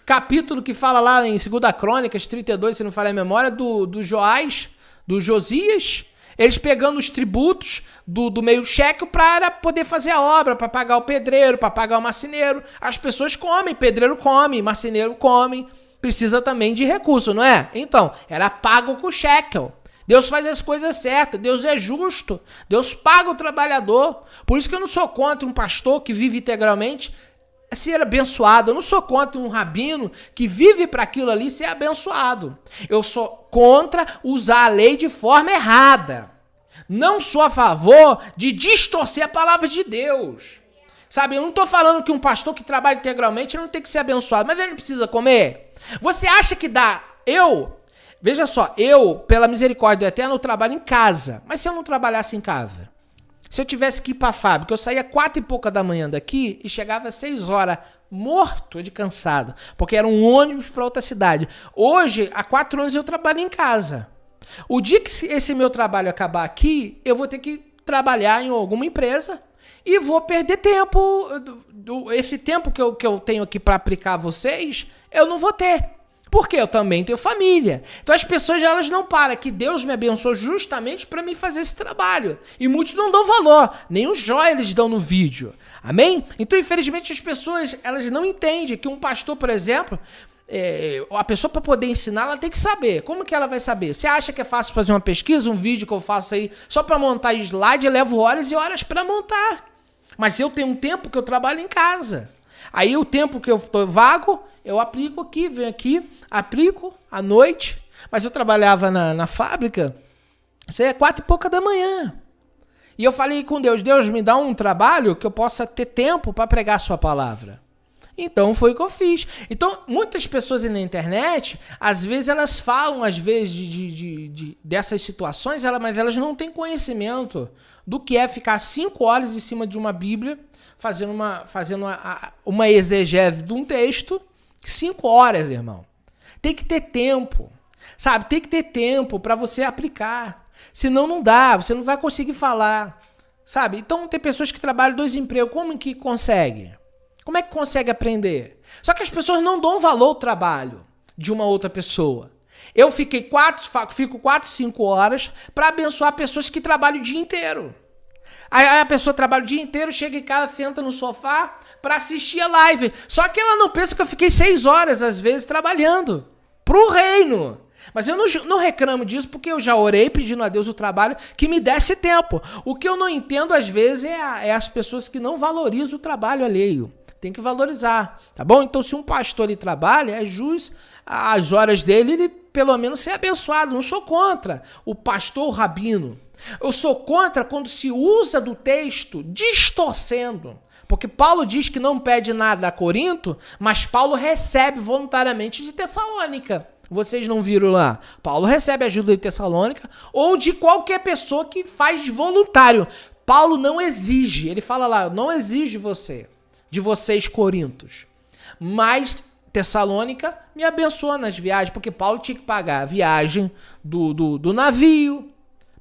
S1: capítulo que fala lá em 2 Crônicas 32, se não falha a memória, do Joás, do Josias, eles pegando os tributos do meio shekel para poder fazer a obra, para pagar o pedreiro, para pagar o marceneiro. As pessoas comem, pedreiro come, marceneiro come, precisa também de recurso, não é? Então, era pago com shekel. Deus faz as coisas certas, Deus é justo, Deus paga o trabalhador. Por isso que eu não sou contra um pastor que vive integralmente ser abençoado. Eu não sou contra um rabino que vive para aquilo ali ser abençoado. Eu sou contra usar a lei de forma errada. Não sou a favor de distorcer a palavra de Deus. Sabe, eu não estou falando que um pastor que trabalha integralmente não tem que ser abençoado, mas ele precisa comer. Você acha que dá? Veja só, pela misericórdia do Eterno, eu trabalho em casa. Mas se eu não trabalhasse em casa? Se eu tivesse que ir para a fábrica, eu saía 4 e pouca da manhã daqui e chegava às 6 horas, morto de cansado, porque era um ônibus para outra cidade. Hoje, há 4 anos eu trabalho em casa. O dia que esse meu trabalho acabar aqui, eu vou ter que trabalhar em alguma empresa e vou perder tempo. Esse tempo que eu tenho aqui para aplicar a vocês, eu não vou ter. Porque eu também tenho família. Então as pessoas, elas não param, que Deus me abençoou justamente para mim fazer esse trabalho. E muitos não dão valor, nem um joia eles dão no vídeo. Amém? Então, infelizmente, as pessoas, elas não entendem que um pastor, por exemplo, a pessoa para poder ensinar, ela tem que saber. Como que ela vai saber? Você acha que é fácil fazer uma pesquisa, um vídeo que eu faço aí, só para montar slide, eu levo horas e horas para montar. Mas eu tenho um tempo que eu trabalho em casa. Aí o tempo que eu tô vago, eu aplico aqui, venho aqui, aplico à noite. Mas eu trabalhava na fábrica, isso aí é 4 e pouca da manhã. E eu falei com Deus, Deus me dá um trabalho que eu possa ter tempo para pregar a sua palavra. Então foi o que eu fiz. Então muitas pessoas aí na internet, às vezes elas falam dessas situações, mas elas não têm conhecimento do que é ficar 5 horas em cima de uma Bíblia, fazendo uma exegese de um texto, 5 horas, irmão. Tem que ter tempo, sabe? Tem que ter tempo para você aplicar. Senão não dá, você não vai conseguir falar, sabe? Então tem pessoas que trabalham 2 empregos, como que consegue? Como é que consegue aprender? Só que as pessoas não dão valor ao trabalho de uma outra pessoa. Eu fico 4, 5 horas para abençoar pessoas que trabalham o dia inteiro. Aí a pessoa trabalha o dia inteiro, chega em casa, senta no sofá para assistir a live. Só que ela não pensa que eu fiquei 6 horas, às vezes, trabalhando pro reino. Mas eu não reclamo disso porque eu já orei pedindo a Deus o trabalho que me desse tempo. O que eu não entendo, às vezes, é as pessoas que não valorizam o trabalho alheio. Tem que valorizar, tá bom? Então, se um pastor ele trabalha, é justo as horas dele, ele pelo menos ser abençoado. Não sou contra o pastor, o rabino. Eu sou contra quando se usa do texto distorcendo. Porque Paulo diz que não pede nada a Corinto, mas Paulo recebe voluntariamente de Tessalônica. Vocês não viram lá? Paulo recebe ajuda de Tessalônica ou de qualquer pessoa que faz de voluntário. Paulo não exige, ele fala lá, não exige de vocês Corintos. Mas Tessalônica me abençoa nas viagens, porque Paulo tinha que pagar a viagem do navio.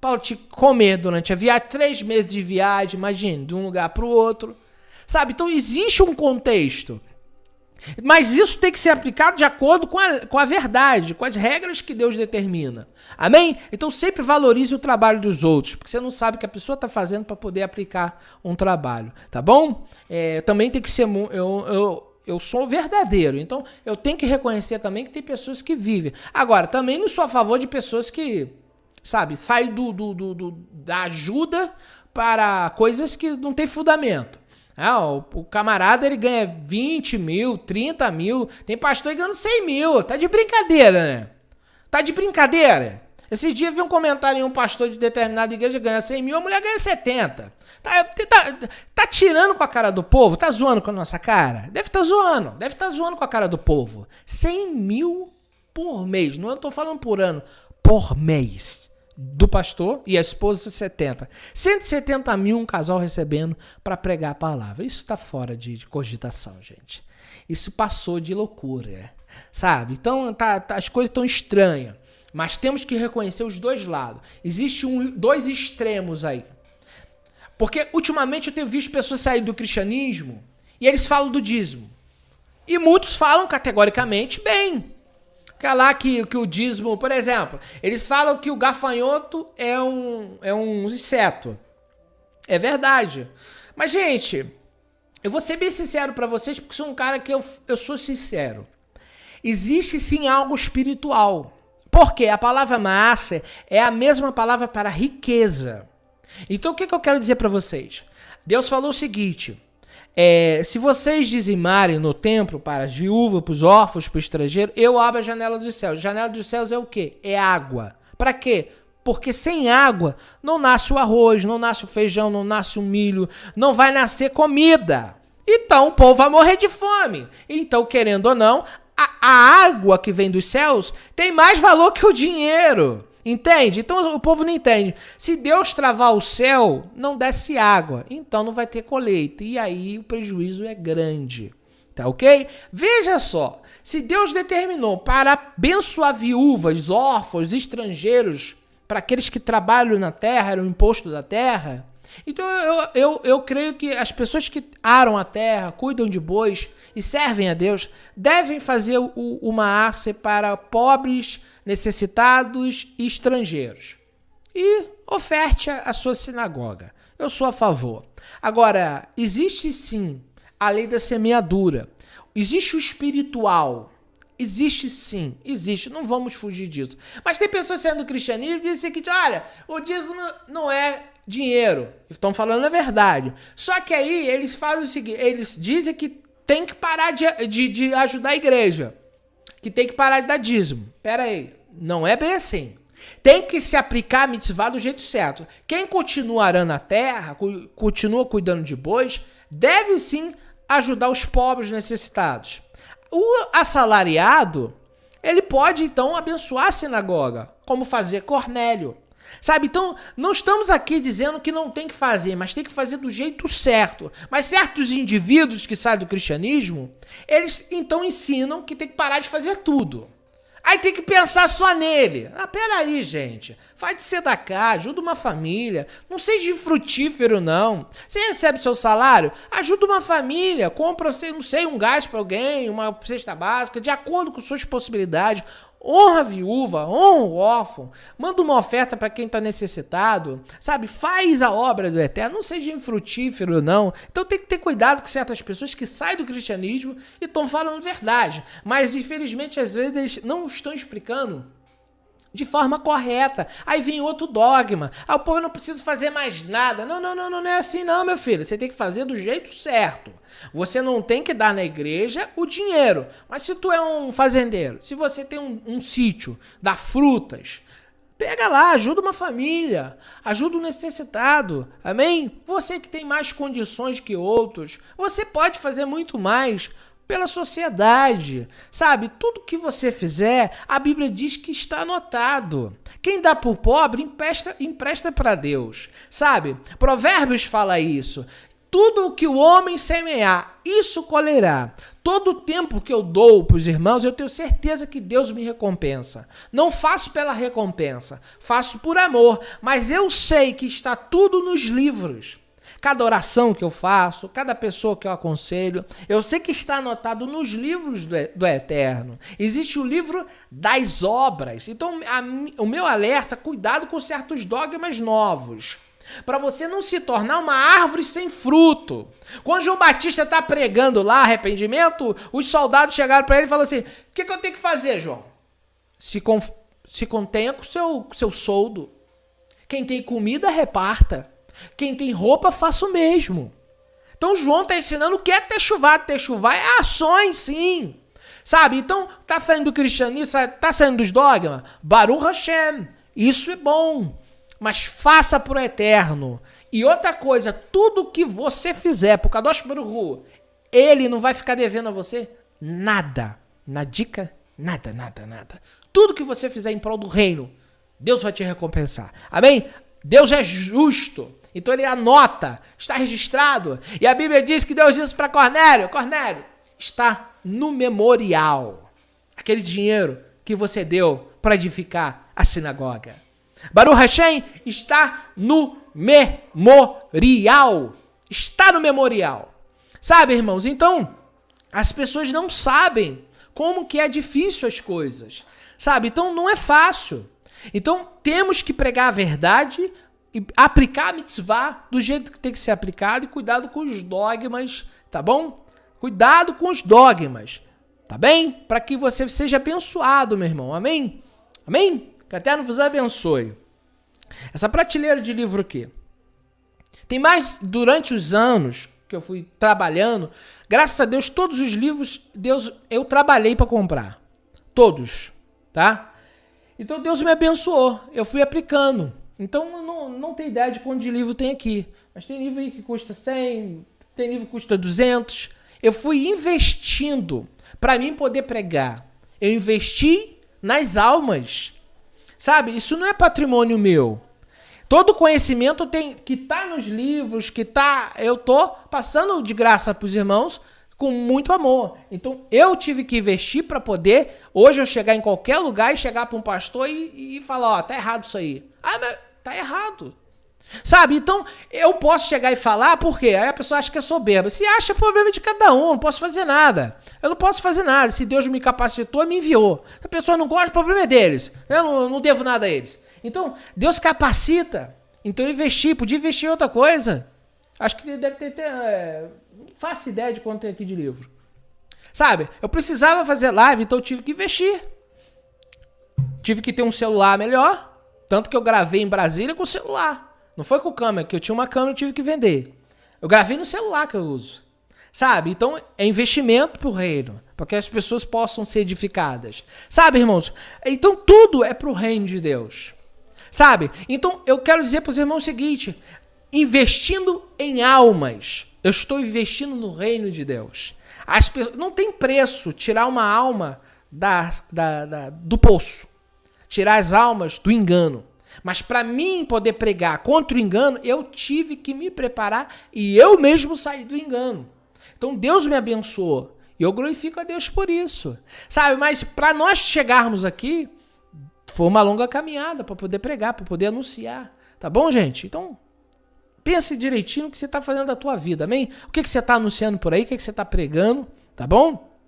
S1: Paulo tinha que comer durante a viagem, 3 meses de viagem, imagine, de um lugar para o outro. Sabe? Então existe um contexto. Mas isso tem que ser aplicado de acordo com a verdade, com as regras que Deus determina. Amém? Então sempre valorize o trabalho dos outros, porque você não sabe o que a pessoa está fazendo para poder aplicar um trabalho, tá bom? Também tem que ser... Eu sou verdadeiro, então eu tenho que reconhecer também que tem pessoas que vivem. Agora, também não sou a favor de pessoas que, sabe, saem da ajuda para coisas que não tem fundamento. O camarada, ele ganha 20 mil, 30 mil, tem pastor ganhando 100 mil, tá de brincadeira, né? Tá de brincadeira? Esses dias vi um comentário em um pastor de determinada igreja ganha 100 mil, a mulher ganha 70. Tá tirando com a cara do povo? Tá zoando com a nossa cara? Deve estar zoando com a cara do povo. 100 mil por mês, não eu tô falando por ano, por mês. Do pastor e a esposa 70. 170 mil um casal recebendo para pregar a palavra. Isso tá fora de cogitação, gente. Isso passou de loucura, sabe? Então as coisas estão estranhas. Mas temos que reconhecer os dois lados. Existem dois extremos aí. Porque ultimamente eu tenho visto pessoas saírem do cristianismo e eles falam do dízimo. E muitos falam categoricamente bem. Lá que o dízimo, por exemplo, eles falam que o gafanhoto é um inseto. É verdade. Mas, gente, eu vou ser bem sincero pra vocês, porque sou um cara que eu sou sincero. Existe sim algo espiritual. Porque a palavra Maaser é a mesma palavra para riqueza. Então, o que eu quero dizer pra vocês? Deus falou o seguinte... se vocês dizimarem no templo para as viúvas, para os órfãos, para o estrangeiro, eu abro a janela dos céus. Janela dos céus é o quê? É água. Para quê? Porque sem água não nasce o arroz, não nasce o feijão, não nasce o milho, não vai nascer comida. Então o povo vai morrer de fome. Então, querendo ou não, a água que vem dos céus tem mais valor que o dinheiro. Entende? Então o povo não entende. Se Deus travar o céu, não desce água. Então não vai ter colheita. E aí o prejuízo é grande. Tá ok? Veja só. Se Deus determinou para abençoar viúvas, órfãos, estrangeiros, para aqueles que trabalham na terra, era o imposto da terra. Então eu creio que as pessoas que aram a terra, cuidam de bois e servem a Deus, devem fazer uma arce para pobres, necessitados e estrangeiros. E oferte a sua sinagoga. Eu sou a favor. Agora, existe sim a lei da semeadura. Existe o espiritual. Existe sim, existe, não vamos fugir disso. Mas tem pessoas saindo do cristianismo e dizem que, olha, o dízimo não é dinheiro. Estão falando a verdade. Só que aí eles fazem o seguinte, eles dizem que tem que parar de ajudar a igreja. Que tem que parar de dar dízimo. Pera aí, não é bem assim. Tem que se aplicar a mitzvah do jeito certo. Quem continua arando a terra, continua cuidando de bois, deve sim ajudar os pobres necessitados. O assalariado, ele pode então abençoar a sinagoga, como fazia Cornélio. Sabe, então não estamos aqui dizendo que não tem que fazer, mas tem que fazer do jeito certo. Mas certos indivíduos que saem do cristianismo, eles então ensinam que tem que parar de fazer tudo. Aí tem que pensar só nele. Peraí, gente. Faz de sedacá, ajuda uma família. Não seja infrutífero, não. Você recebe seu salário, ajuda uma família. Compra, não sei, um gás para alguém, uma cesta básica, de acordo com suas possibilidades. Honra a viúva, honra o órfão, manda uma oferta para quem está necessitado, sabe? Faz a obra do Eterno, não seja infrutífero, não. Então tem que ter cuidado com certas pessoas que saem do cristianismo e estão falando verdade. Mas, infelizmente, às vezes eles não estão explicando de forma correta. Aí vem outro dogma. O povo não precisa fazer mais nada. Não é assim não, meu filho. Você tem que fazer do jeito certo. Você não tem que dar na igreja o dinheiro. Mas se tu é um fazendeiro, se você tem um sítio, dá frutas, pega lá, ajuda uma família, ajuda o necessitado, amém? Você que tem mais condições que outros, você pode fazer muito mais pela sociedade, sabe? Tudo que você fizer, a Bíblia diz que está anotado. Quem dá para o pobre, empresta para Deus, sabe? Provérbios fala isso. Tudo o que o homem semear, isso colherá. Todo o tempo que eu dou para os irmãos, eu tenho certeza que Deus me recompensa. Não faço pela recompensa, faço por amor, mas eu sei que está tudo nos livros. cada oração que eu faço, cada pessoa que eu aconselho. Eu sei que está anotado nos livros do Eterno. Existe o livro das obras. Então, o meu alerta, cuidado com certos dogmas novos, para você não se tornar uma árvore sem fruto. Quando João Batista está pregando lá arrependimento, os soldados chegaram para ele e falaram assim: o que eu tenho que fazer, João? Se contenha com o seu soldo. Quem tem comida, reparta. Quem tem roupa, faça o mesmo. Então João está ensinando o que é techuvá. Techuvá é ações, sim. Sabe? Então, tá saindo do cristianismo, tá saindo dos dogmas? Baruch Hashem. Isso é bom. Mas faça pro eterno. E outra coisa, tudo que você fizer pro Kadosh Baruch Hu, ele não vai ficar devendo a você nada. Na dica, nada. Tudo que você fizer em prol do reino, Deus vai te recompensar. Amém? Deus é justo. Então ele anota, está registrado. E a Bíblia diz que Deus disse para Cornélio: Cornélio, está no memorial. Aquele dinheiro que você deu para edificar a sinagoga. Baruch Hashem está no memorial. Está no memorial. Sabe, irmãos? Então, as pessoas não sabem como que é difícil as coisas. Sabe? Então, não é fácil. Então, temos que pregar a verdade e aplicar a mitzvah do jeito que tem que ser aplicado e cuidado com os dogmas, tá bom? Cuidado com os dogmas, tá bem? Para que você seja abençoado, meu irmão. Amém? Amém? Que o Eterno vos abençoe. Essa prateleira de livro aqui. Tem mais, durante os anos que eu fui trabalhando, graças a Deus, todos os livros, eu trabalhei para comprar. Todos, tá? Então Deus me abençoou. Eu fui aplicando. Então eu não tenho ideia de quanto de livro tem aqui. Mas tem livro aí que custa 100, tem livro que custa 200. Eu fui investindo para mim poder pregar. Eu investi nas almas. Sabe, isso não é patrimônio meu. Todo conhecimento que tá nos livros, eu tô passando de graça pros irmãos com muito amor. Então, eu tive que investir para poder, hoje eu chegar em qualquer lugar e chegar para um pastor e falar: ó, tá errado isso aí. Ah, mas tá errado. Sabe, então, eu posso chegar e falar, por quê? Aí a pessoa acha que é soberba. Se acha, é problema de cada um, eu não posso fazer nada. Eu não posso fazer nada. Se Deus me capacitou, me enviou. Se a pessoa não gosta, o problema é deles. Eu não devo nada a eles. Então, Deus capacita. Então, eu investi. Podia investir em outra coisa. Acho que deve ter... não faço ideia de quanto tem aqui de livro. Sabe, eu precisava fazer live, então eu tive que investir. Tive que ter um celular melhor. Tanto que eu gravei em Brasília com o celular. Não foi com câmera, que eu tinha uma câmera e tive que vender. Eu gravei no celular que eu uso. Sabe? Então, é investimento pro reino. Para que as pessoas possam ser edificadas. Sabe, irmãos? Então, tudo é pro reino de Deus. Sabe? Então, eu quero dizer para os irmãos o seguinte. Investindo em almas. Eu estou investindo no reino de Deus. Não tem preço tirar uma alma do poço. Tirar as almas do engano. Mas para mim poder pregar contra o engano, eu tive que me preparar e eu mesmo saí do engano. Então Deus me abençoou e eu glorifico a Deus por isso. Sabe, mas para nós chegarmos aqui, foi uma longa caminhada para poder pregar, para poder anunciar. Tá bom, gente? Então, pense direitinho no que você está fazendo da tua vida, amém? O que você está anunciando por aí, o que você está pregando, tá bom?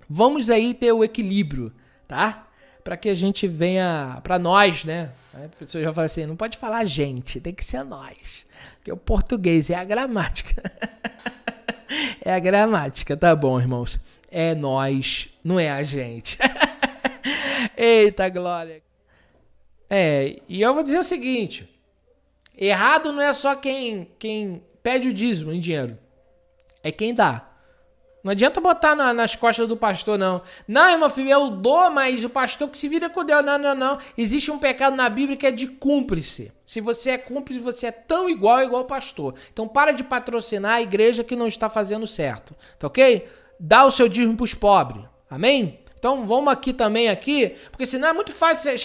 S1: Vamos aí ter o equilíbrio, tá? Para que a gente venha, para nós, né? A pessoa já fala assim, não pode falar gente, tem que ser nós. Porque o português é a gramática. É a gramática, tá bom, irmãos? É nós, não é a gente. Eita, glória. E eu vou dizer o seguinte, errado não é só quem pede o dízimo em dinheiro, é quem dá. Não adianta botar nas costas do pastor, não. Não, irmão filho, eu dou, mas o pastor que se vira com Deus. Não. Existe um pecado na Bíblia que é de cúmplice. Se você é cúmplice, você é tão igual o pastor. Então para de patrocinar a igreja que não está fazendo certo. Tá ok? Dá o seu dízimo pros pobres. Amém? Então vamos aqui também, porque senão é muito fácil você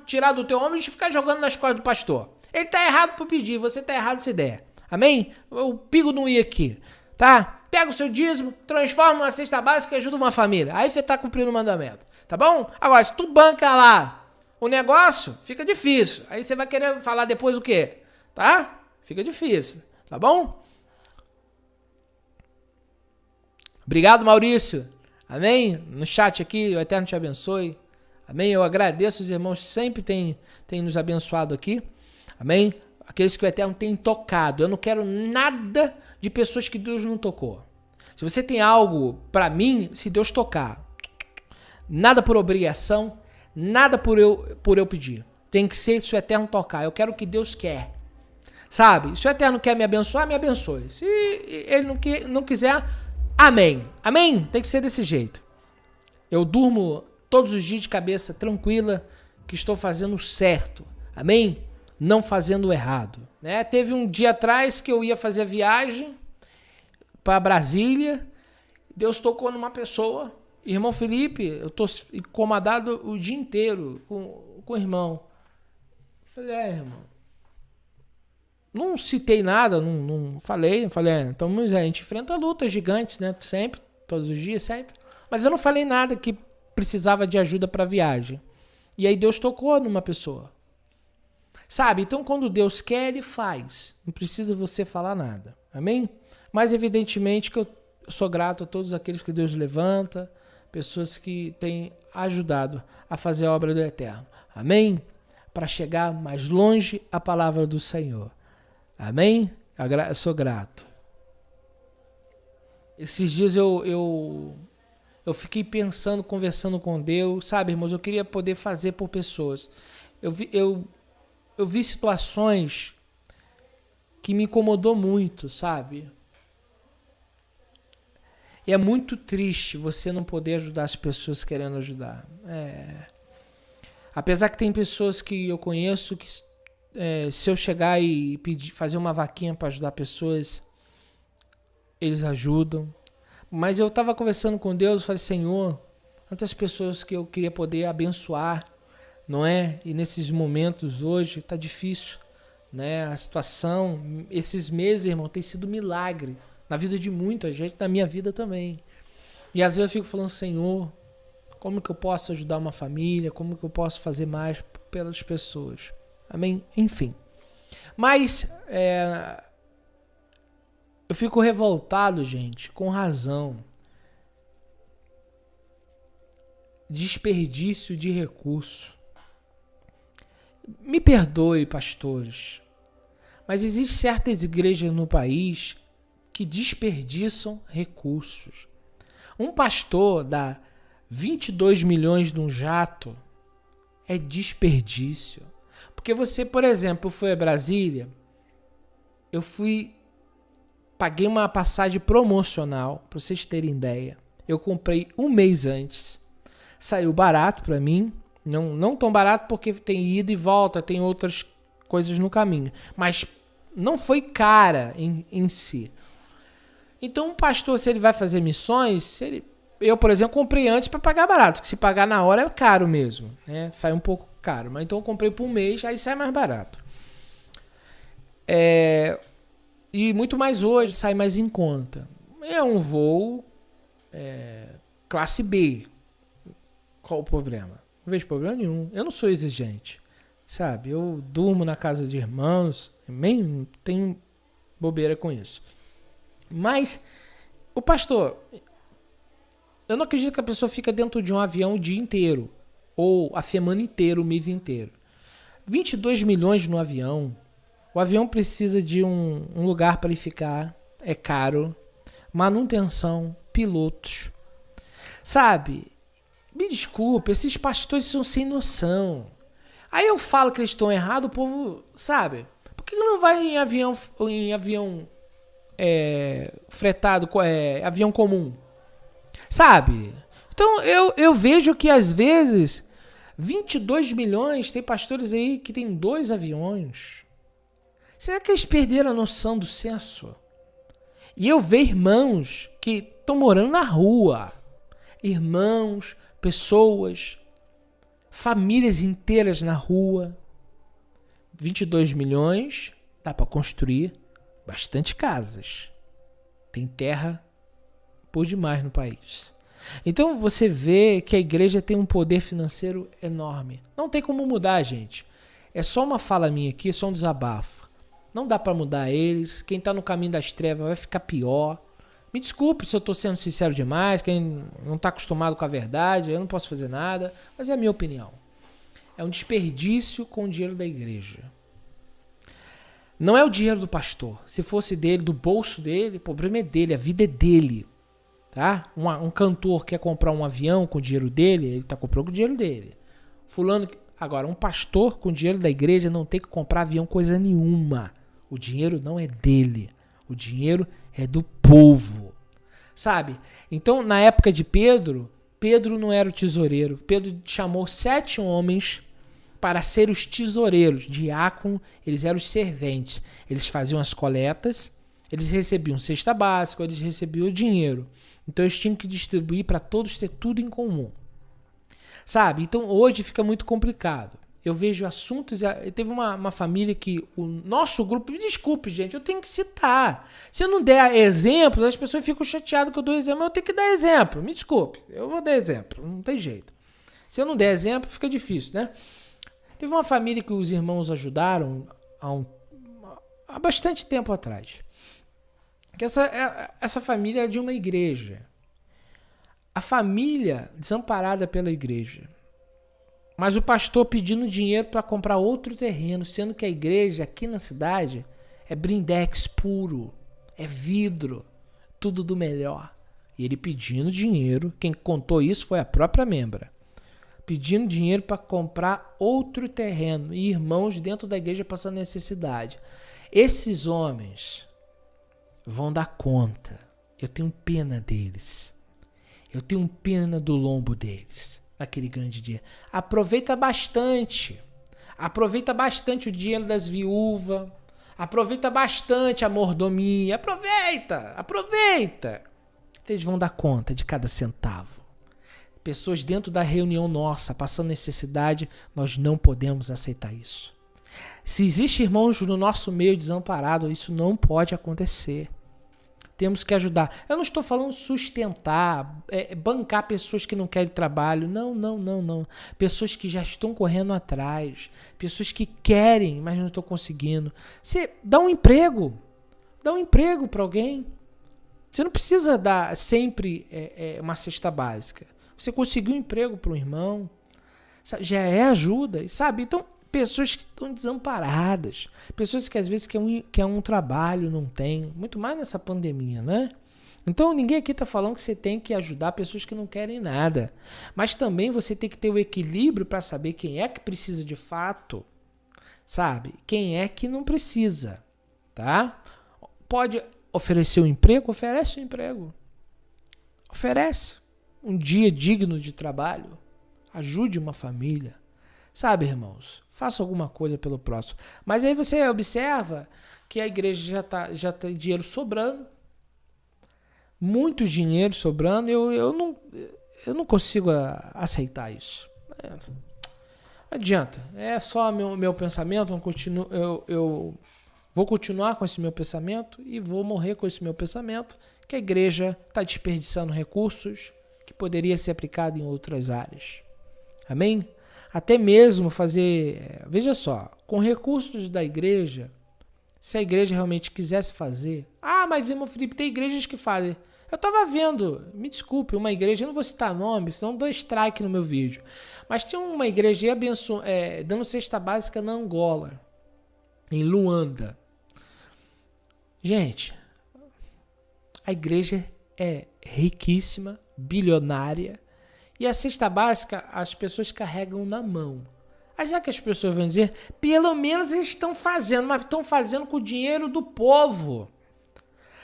S1: tirar do teu ombro e ficar jogando nas costas do pastor. Ele tá errado por pedir, você tá errado se der. Amém? O pigo não ia aqui, tá? Pega o seu dízimo, transforma uma cesta básica e ajuda uma família. Aí você tá cumprindo o mandamento, tá bom? Agora, se tu banca lá o negócio, fica difícil. Aí você vai querer falar depois o quê? Tá? Fica difícil, tá bom? Obrigado, Maurício. Amém? No chat aqui, o Eterno te abençoe. Amém? Eu agradeço os irmãos que sempre têm nos abençoado aqui. Amém? Aqueles que o Eterno tem tocado. Eu não quero nada de pessoas que Deus não tocou. Se você tem algo para mim, se Deus tocar, nada por obrigação, nada por eu pedir. Tem que ser se o Eterno tocar. Eu quero o que Deus quer. Sabe? Se o Eterno quer me abençoar, me abençoe. Se ele não quiser, amém. Amém? Tem que ser desse jeito. Eu durmo todos os dias de cabeça tranquila que estou fazendo certo. Amém? Não fazendo o errado. Né? Teve um dia atrás que eu ia fazer a viagem para Brasília. Deus tocou numa pessoa. Irmão Felipe, eu estou incomodado o dia inteiro com o irmão. Falei, irmão. Não citei nada, não falei. Então a gente enfrenta lutas gigantes, né? Sempre, todos os dias, sempre. Mas eu não falei nada que precisava de ajuda para a viagem. E aí Deus tocou numa pessoa. Sabe? Então quando Deus quer, Ele faz. Não precisa você falar nada. Amém? Mas evidentemente que eu sou grato a todos aqueles que Deus levanta, pessoas que têm ajudado a fazer a obra do Eterno. Amém? Para chegar mais longe a palavra do Senhor. Amém? Eu sou grato. Esses dias eu fiquei pensando, conversando com Deus. Sabe, irmãos, eu queria poder fazer por pessoas. Eu vi situações que me incomodou muito, sabe? E é muito triste você não poder ajudar as pessoas querendo ajudar. Apesar que tem pessoas que eu conheço que se eu chegar e fazer uma vaquinha para ajudar pessoas, eles ajudam. Mas eu estava conversando com Deus e falei, Senhor, quantas pessoas que eu queria poder abençoar, não é? E nesses momentos hoje está difícil, né? A situação, esses meses, irmão, tem sido um milagre na vida de muita gente, na minha vida também. E às vezes eu fico falando, Senhor, como que eu posso ajudar uma família? Como que eu posso fazer mais pelas pessoas? Amém? Enfim. Mas eu fico revoltado, gente, com razão. Desperdício de recurso. Me perdoe, pastores, mas existem certas igrejas no país que desperdiçam recursos. Um pastor dá 22 milhões num jato é desperdício. Porque você, por exemplo, foi a Brasília, paguei uma passagem promocional, para vocês terem ideia. Eu comprei um mês antes. Saiu barato para mim, não tão barato porque tem ida e volta, tem outras coisas no caminho. Mas não foi cara em si. Então, um pastor, se ele vai fazer missões, eu, por exemplo, comprei antes para pagar barato, porque se pagar na hora é caro mesmo, né? Sai um pouco caro, mas então eu comprei por um mês, aí sai mais barato. E muito mais hoje, sai mais em conta. É um voo classe B. Qual o problema? Não vejo problema nenhum. Eu não sou exigente, sabe? Eu durmo na casa de irmãos, nem tenho bobeira com isso. Mas, o pastor, eu não acredito que a pessoa fica dentro de um avião o dia inteiro, ou a semana inteira, o mês inteiro. 22 milhões no avião. O avião precisa de um lugar para ele ficar, é caro, manutenção, pilotos. Sabe, me desculpe, esses pastores são sem noção. Aí eu falo que eles estão errados, o povo, sabe, por que não vai em avião fretado, avião comum? Sabe? Então eu vejo que às vezes 22 milhões, tem pastores aí que tem 2 aviões. Será que eles perderam a noção do senso? E eu vejo irmãos que estão morando na rua. Irmãos, pessoas, famílias inteiras na rua. 22 milhões, dá para construir bastante casas. Tem terra por demais no país. Então você vê que a igreja tem um poder financeiro enorme. Não tem como mudar, gente. É só uma fala minha aqui, é só um desabafo. Não dá para mudar eles. Quem está no caminho das trevas vai ficar pior. Me desculpe se eu estou sendo sincero demais, quem não está acostumado com a verdade, eu não posso fazer nada, mas é a minha opinião. É um desperdício com o dinheiro da igreja. Não é o dinheiro do pastor. Se fosse dele, do bolso dele, o problema é dele, a vida é dele. Tá? Um cantor quer comprar um avião com o dinheiro dele, ele está comprando com o dinheiro dele. Agora, um pastor com o dinheiro da igreja não tem que comprar avião coisa nenhuma. O dinheiro não é dele. O dinheiro é do povo. Sabe? Então, na época de Pedro, Pedro não era o tesoureiro. Pedro chamou 7 homens para ser os tesoureiros. Diácono, eles eram os serventes. Eles faziam as coletas, eles recebiam cesta básica, eles recebiam o dinheiro. Então, eles tinham que distribuir para todos ter tudo em comum. Sabe? Então, hoje fica muito complicado. Eu vejo assuntos... Teve uma família que o nosso grupo... Me desculpe, gente, eu tenho que citar. Se eu não der exemplos, as pessoas ficam chateadas que eu dou exemplo. Eu tenho que dar exemplo. Me desculpe, eu vou dar exemplo. Não tem jeito. Se eu não der exemplo, fica difícil, né? Teve uma família que os irmãos ajudaram há bastante tempo atrás. Que essa família é de uma igreja. A família desamparada pela igreja. Mas o pastor pedindo dinheiro para comprar outro terreno, sendo que a igreja aqui na cidade é blindex puro, é vidro, tudo do melhor. E ele pedindo dinheiro, quem contou isso foi a própria membra. Pedindo dinheiro para comprar outro terreno e irmãos dentro da igreja passando necessidade. Esses homens vão dar conta. Eu tenho pena deles. Eu tenho pena do lombo deles. Naquele grande dia. Aproveita bastante o dinheiro das viúvas, aproveita bastante a mordomia, aproveita. Eles vão dar conta de cada centavo. Pessoas dentro da reunião nossa, passando necessidade, nós não podemos aceitar isso. Se existe irmãos no nosso meio desamparado, isso não pode acontecer. Temos que ajudar. Eu não estou falando sustentar, bancar pessoas que não querem trabalho. Não. Pessoas que já estão correndo atrás. Pessoas que querem, mas não estão conseguindo. Você dá um emprego. Dá um emprego para alguém. Você não precisa dar sempre uma cesta básica. Você conseguiu um emprego para um irmão. Já é ajuda, sabe? Então, pessoas que estão desamparadas, pessoas que às vezes querem um trabalho, não tem, muito mais nessa pandemia, né? Então ninguém aqui está falando que você tem que ajudar pessoas que não querem nada, mas também você tem que ter o equilíbrio para saber quem é que precisa de fato, sabe? Quem é que não precisa, tá? Pode oferecer um emprego? Oferece um emprego. Oferece um dia digno de trabalho. Ajude uma família. Sabe, irmãos, faça alguma coisa pelo próximo. Mas aí você observa que a igreja já tem dinheiro sobrando. Muito dinheiro sobrando. Eu não consigo aceitar isso. Não adianta. É só meu pensamento. Eu vou continuar com esse meu pensamento e vou morrer com esse meu pensamento, que a igreja está desperdiçando recursos que poderia ser aplicado em outras áreas. Amém? Até mesmo fazer, veja só, com recursos da igreja, se a igreja realmente quisesse fazer, mas irmão Felipe, tem igrejas que fazem. Eu estava vendo, me desculpe, uma igreja, eu não vou citar nome, senão dou strike no meu vídeo, mas tinha uma igreja dando cesta básica na Angola, em Luanda. Gente, a igreja é riquíssima, bilionária, e a cesta básica as pessoas carregam na mão. Mas é que as pessoas vão dizer, pelo menos eles estão fazendo, mas estão fazendo com o dinheiro do povo.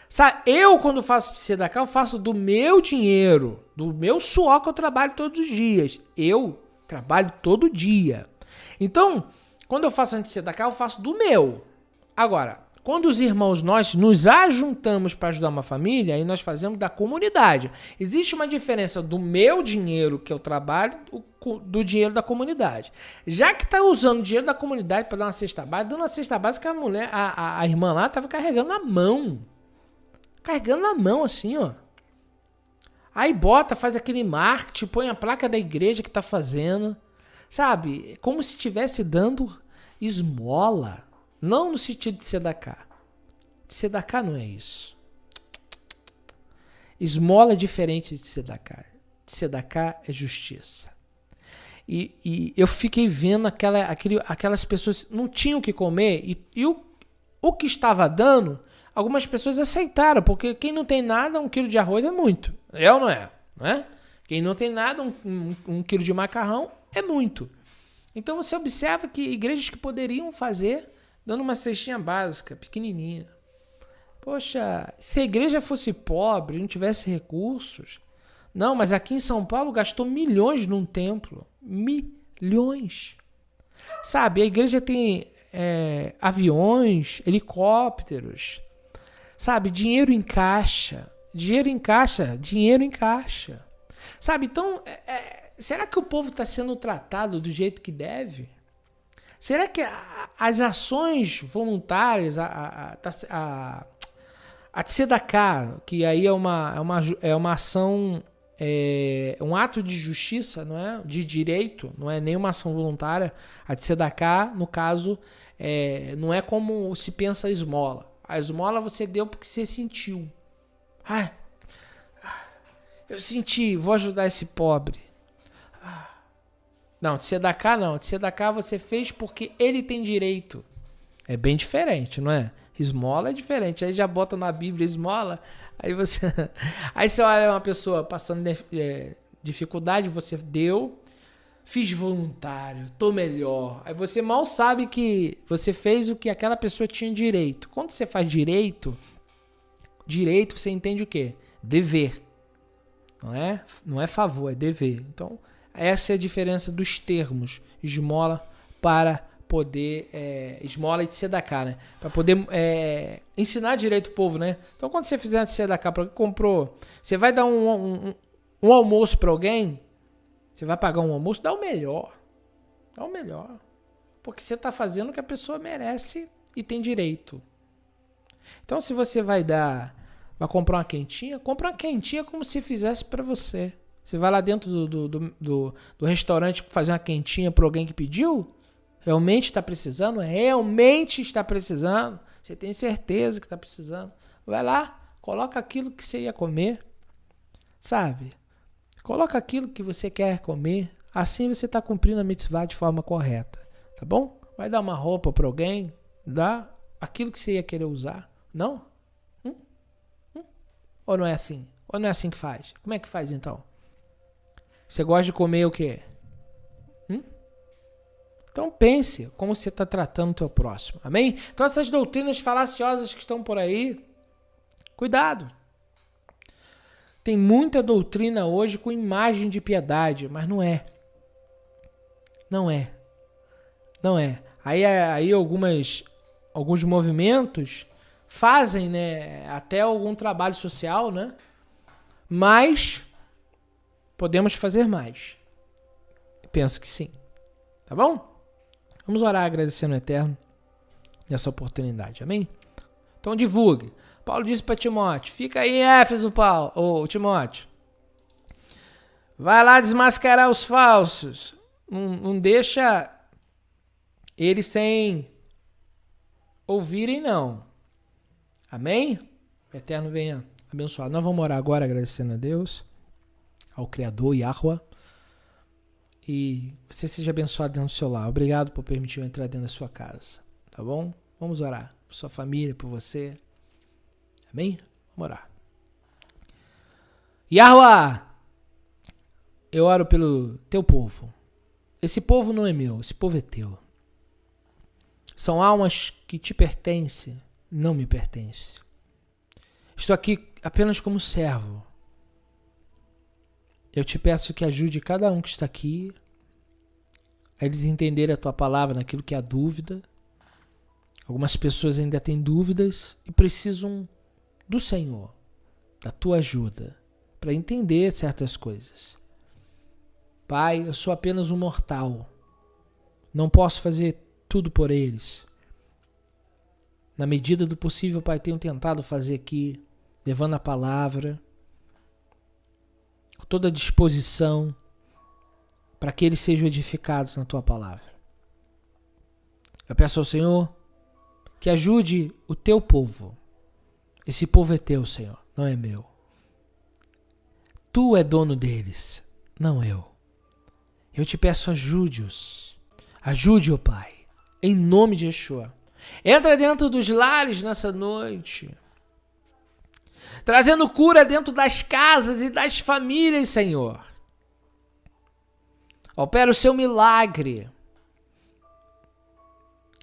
S1: Sabe, eu quando faço de Sedaká, eu faço do meu dinheiro, do meu suor que eu trabalho todos os dias. Eu trabalho todo dia. Então, quando eu faço de Sedaká, eu faço do meu. Agora, quando os irmãos, nós nos ajuntamos para ajudar uma família, aí nós fazemos da comunidade. Existe uma diferença do meu dinheiro que eu trabalho do dinheiro da comunidade. Já que está usando o dinheiro da comunidade para dar uma cesta básica, dando uma cesta básica, a irmã lá estava carregando na mão. Carregando na mão, assim, ó. Aí faz aquele marketing, põe a placa da igreja que está fazendo. Sabe? Como se estivesse dando esmola. Não no sentido de Sedaká. Sedaká não é isso. Esmola é diferente de tzedakah. Tzedakah é justiça. E eu fiquei vendo aquelas pessoas não tinham o que comer e o que estava dando, algumas pessoas aceitaram, porque quem não tem nada, 1 quilo de arroz é muito. É ou não é? Não é? Quem não tem nada, um quilo de macarrão é muito. Então você observa que igrejas que poderiam fazer, dando uma cestinha básica, pequenininha. Poxa, se a igreja fosse pobre, não tivesse recursos... Não, mas aqui em São Paulo gastou milhões num templo. Milhões. Sabe, a igreja tem aviões, helicópteros. Sabe, dinheiro em caixa. Dinheiro em caixa, dinheiro em caixa. Sabe, então, será que o povo está sendo tratado do jeito que deve? Será que as ações voluntárias, a tzedakah, que aí é uma ação... um ato de justiça, não é? De direito, não é nenhuma ação voluntária. A tzedakah, no caso, não é como se pensa a esmola. A esmola você deu porque você sentiu. Eu senti, vou ajudar esse pobre. Não, tzedakah não. Tzedakah você fez porque ele tem direito. É bem diferente, não é? Esmola é diferente. Aí já bota na Bíblia esmola. Aí você olha uma pessoa passando dificuldade, você deu, fiz voluntário, tô melhor. Aí você mal sabe que você fez o que aquela pessoa tinha direito. Quando você faz direito você entende o quê? Dever. Não é favor, é dever. Então, essa é a diferença dos termos esmola para poder, esmola e tzedakah, né? Para poder ensinar direito o povo, né? Então, quando você fizer tzedakah para quem comprou, você vai dar um almoço para alguém, você vai pagar um almoço, dá o melhor. Dá o melhor. Porque você está fazendo o que a pessoa merece e tem direito. Então, se você vai comprar uma quentinha, compra uma quentinha como se fizesse para você. Você vai lá dentro do restaurante fazer uma quentinha para alguém que pediu, realmente está precisando? Realmente está precisando. Você tem certeza que está precisando. Vai lá, coloca aquilo que você ia comer. Sabe? Coloca aquilo que você quer comer. Assim você está cumprindo a mitzvah de forma correta. Tá bom? Vai dar uma roupa para alguém. Dá aquilo que você ia querer usar. Não? Ou não é assim? Ou não é assim que faz? Como é que faz então? Você gosta de comer o quê? Então pense como você está tratando o teu próximo. Amém? Então essas doutrinas falaciosas que estão por aí, cuidado. Tem muita doutrina hoje com imagem de piedade, mas não é. Não é. Não é. Aí alguns movimentos fazem, né, até algum trabalho social, né? Mas podemos fazer mais. Penso que sim. Tá bom? Vamos orar agradecendo ao Eterno nessa oportunidade. Amém? Então divulgue. Paulo disse para Timóteo, fica aí em Éfeso, Timóteo. Vai lá desmascarar os falsos. Não deixa eles sem ouvirem, não. Amém? O Eterno venha abençoar. Nós vamos orar agora agradecendo a Deus, ao Criador, Yahuwah. E você seja abençoado dentro do seu lar. Obrigado por permitir eu entrar dentro da sua casa. Tá bom? Vamos orar. Por sua família, por você. Amém? Vamos orar. Yahuwah, eu oro pelo teu povo. Esse povo não é meu, esse povo é teu. São almas que te pertencem, não me pertencem. Estou aqui apenas como servo. Eu te peço que ajude cada um que está aqui a eles entenderem a tua palavra naquilo que há dúvida. Algumas pessoas ainda têm dúvidas e precisam do Senhor, da tua ajuda, para entender certas coisas. Pai, eu sou apenas um mortal. Não posso fazer tudo por eles. Na medida do possível, Pai, tenho tentado fazer aqui, levando a palavra, com toda a disposição, para que eles sejam edificados na tua palavra. Eu peço ao Senhor que ajude o teu povo. Esse povo é teu, Senhor, não é meu. Tu é dono deles, não eu. Eu te peço, ajude-os. Ajude, ó Pai, em nome de Yeshua. Entra dentro dos lares nessa noite, trazendo cura dentro das casas e das famílias, Senhor. Opera o seu milagre.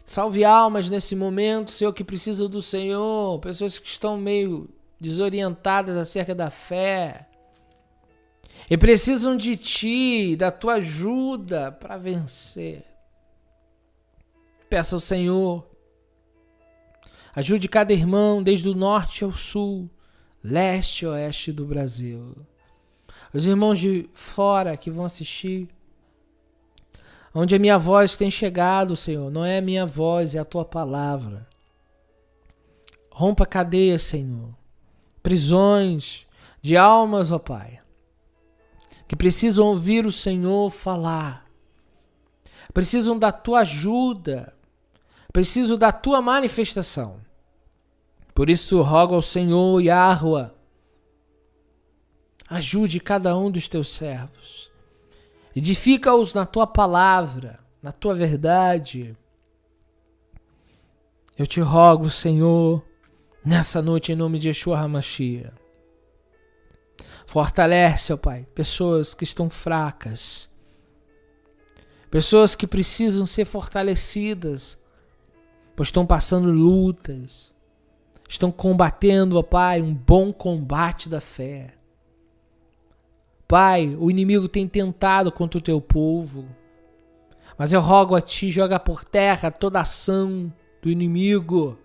S1: Salve almas nesse momento, Senhor, que precisam do Senhor. Pessoas que estão meio desorientadas acerca da fé. E precisam de Ti, da Tua ajuda para vencer. Peça ao Senhor. Ajude cada irmão, desde o norte ao sul, leste e oeste do Brasil. Os irmãos de fora que vão assistir. Onde a minha voz tem chegado, Senhor, não é a minha voz, é a Tua palavra. Rompa cadeias, Senhor. Prisões de almas, ó Pai, que precisam ouvir o Senhor falar. Precisam da Tua ajuda. Precisam da Tua manifestação. Por isso rogo ao Senhor, Yahuwah, ajude cada um dos Teus servos. Edifica-os na Tua palavra, na Tua verdade. Eu te rogo, Senhor, nessa noite, em nome de Yeshua HaMashiach. Fortalece, ó Pai, pessoas que estão fracas. Pessoas que precisam ser fortalecidas, pois estão passando lutas. Estão combatendo, ó Pai, um bom combate da fé. Pai, o inimigo tem tentado contra o Teu povo, mas eu rogo a Ti, joga por terra toda ação do inimigo.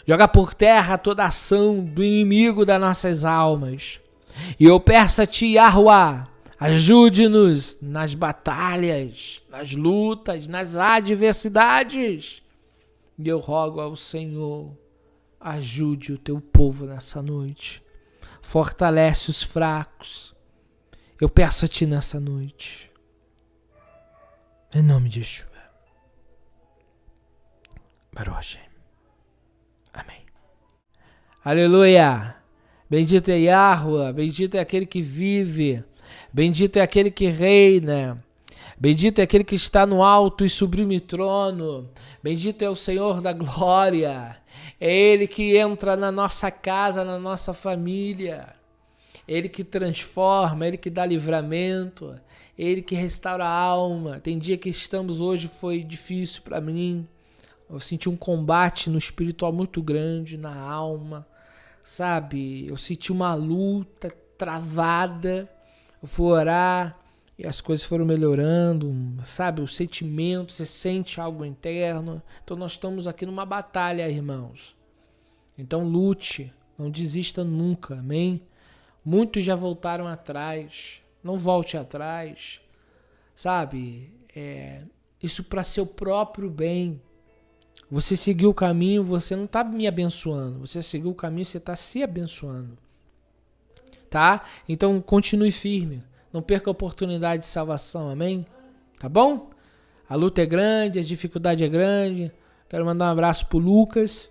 S1: Joga por terra toda ação do inimigo das nossas almas. E eu peço a Ti, Yahuwah, ajude-nos nas batalhas, nas lutas, nas adversidades. E eu rogo ao Senhor, ajude o Teu povo nessa noite. Fortalece os fracos. Eu peço a Ti nessa noite. Em nome de Yeshua. Baruch Hashem. Amém. Aleluia. Bendito é Yahuwah. Bendito é aquele que vive. Bendito é aquele que reina. Bendito é aquele que está no alto e sublime trono. Bendito é o Senhor da glória. É Ele que entra na nossa casa, na nossa família. Ele que transforma, Ele que dá livramento, Ele que restaura a alma. Tem dia que estamos hoje, foi difícil para mim. Eu senti um combate no espiritual muito grande, na alma, sabe? Eu senti uma luta travada. Eu fui orar e as coisas foram melhorando, sabe? O sentimento, você sente algo interno. Então nós estamos aqui numa batalha, irmãos. Então lute, não desista nunca, amém? Muitos já voltaram atrás. Não volte atrás. Sabe? Isso para seu próprio bem. Você seguiu o caminho, você não está me abençoando. Você seguiu o caminho, você está se abençoando. Tá? Então continue firme. Não perca a oportunidade de salvação. Amém? Tá bom? A luta é grande, a dificuldade é grande. Quero mandar um abraço pro Lucas.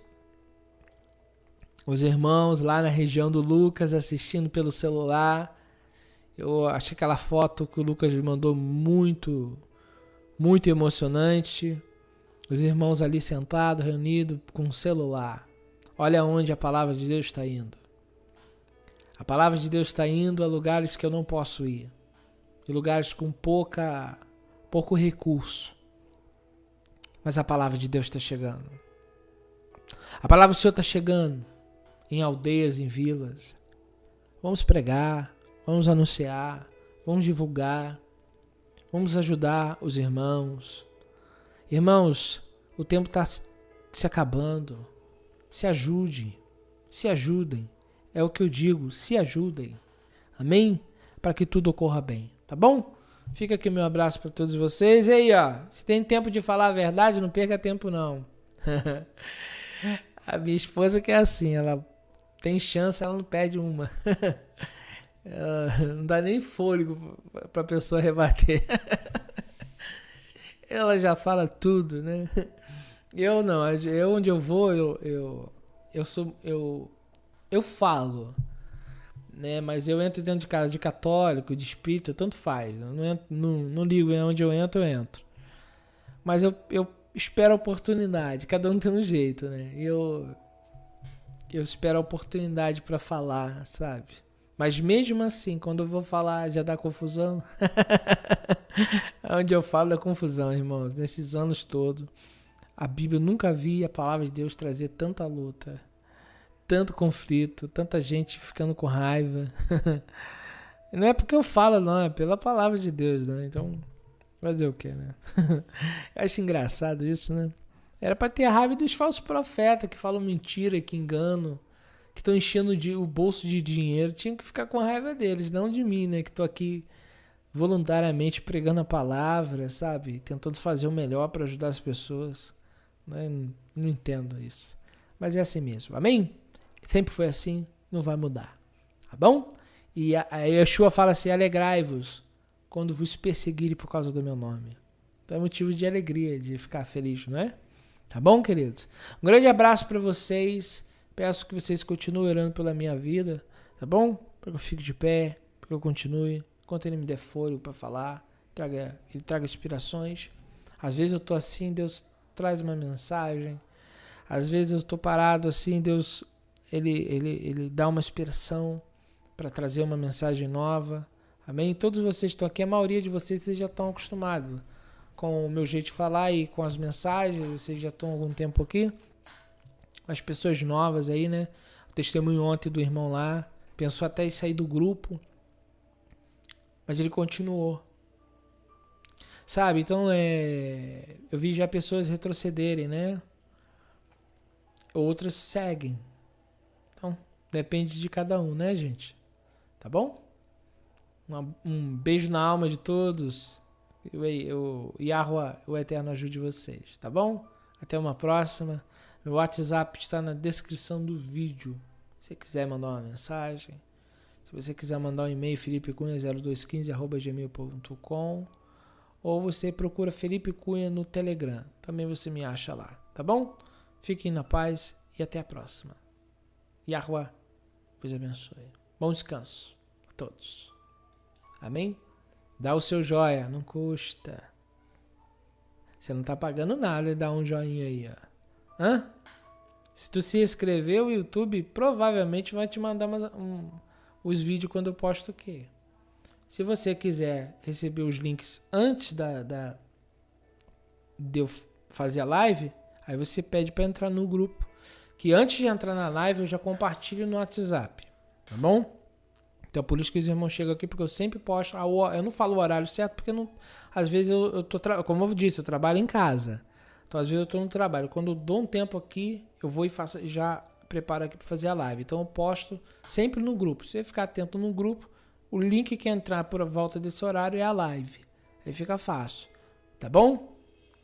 S1: Os irmãos lá na região do Lucas assistindo pelo celular. Eu achei aquela foto que o Lucas me mandou muito, muito emocionante. Os irmãos ali sentados, reunidos com o celular. Olha onde a palavra de Deus está indo. A palavra de Deus está indo a lugares que eu não posso ir. Em lugares com pouco recurso. Mas a palavra de Deus está chegando. A palavra do Senhor está chegando. Em aldeias, em vilas. Vamos pregar, vamos anunciar, vamos divulgar, vamos ajudar os irmãos. Irmãos, o tempo está se acabando. Se ajude, se ajudem. É o que eu digo, se ajudem. Amém? Para que tudo ocorra bem, tá bom? Fica aqui o meu abraço para todos vocês. E aí, ó, se tem tempo de falar a verdade, não perca tempo não. A minha esposa que é assim, ela tem chance, ela não perde uma. Não dá nem fôlego pra pessoa rebater. Ela já fala tudo, né? Eu não, onde eu vou, eu falo. né? Mas eu entro dentro de casa de católico, de espírita, tanto faz. Eu não ligo onde eu entro. Mas eu espero a oportunidade. Cada um tem um jeito, né? Eu espero a oportunidade para falar, sabe? Mas mesmo assim, quando eu vou falar, já dá confusão. Onde eu falo é confusão, irmãos. Nesses anos todos, a Bíblia, eu nunca vi a palavra de Deus trazer tanta luta, tanto conflito, tanta gente ficando com raiva. Não é porque eu falo, não, é pela palavra de Deus, né? Então, fazer o quê, né? Eu acho engraçado isso, né? Era pra ter a raiva dos falsos profetas que falam mentira, que enganam, que estão enchendo o bolso de dinheiro. Tinha que ficar com raiva deles, não de mim, né? Que tô aqui voluntariamente pregando a palavra, sabe? Tentando fazer o melhor para ajudar as pessoas. Né? Não entendo isso. Mas é assim mesmo. Amém? Sempre foi assim, não vai mudar. Tá bom? E a Yeshua fala assim, alegrai-vos quando vos perseguirem por causa do meu nome. Então é motivo de alegria, de ficar feliz, não é? Tá bom, queridos? Um grande abraço para vocês. Peço que vocês continuem orando pela minha vida, tá bom? Para que eu fique de pé, para que eu continue. Enquanto ele me der fôlego para falar, ele traga inspirações. Às vezes eu tô assim, Deus traz uma mensagem. Às vezes eu tô parado assim, Deus ele dá uma inspiração para trazer uma mensagem nova. Amém? Todos vocês estão aqui, a maioria de vocês já estão acostumados com o meu jeito de falar e com as mensagens. Vocês já estão há algum tempo aqui. As pessoas novas aí, né? O testemunho ontem do irmão lá, pensou até em sair do grupo, mas ele continuou. Sabe? Então, eu vi já pessoas retrocederem, né? Outras seguem. Então, depende de cada um, né, gente? Tá bom? Um beijo na alma de todos. Yahuwah, o Eterno, ajude vocês, tá bom? Até uma próxima. Meu WhatsApp está na descrição do vídeo. Se você quiser mandar uma mensagem, se você quiser mandar um e-mail, felipecunha0215@gmail.com, ou você procura Felipe Cunha no Telegram. Também você me acha lá, tá bom? Fiquem na paz e até a próxima. Yahuwah vos abençoe. Bom descanso a todos. Amém? Dá o seu joia, não custa. Você não tá pagando nada e dá um joinha aí, ó. Hã? Se tu se inscrever, o YouTube provavelmente vai te mandar os vídeos quando eu posto aqui. Se você quiser receber os links antes de eu fazer a live, aí você pede para entrar no grupo. Que antes de entrar na live eu já compartilho no WhatsApp. Tá bom? Então por isso que os irmãos chegam aqui, porque eu sempre posto. Eu não falo o horário certo, porque às vezes eu tô, como eu disse, eu trabalho em casa. Então, às vezes eu estou no trabalho. Quando eu dou um tempo aqui, eu vou e faço, já preparo aqui para fazer a live. Então, eu posto sempre no grupo. Se você ficar atento no grupo, o link que entrar por volta desse horário é a live. Aí fica fácil. Tá bom?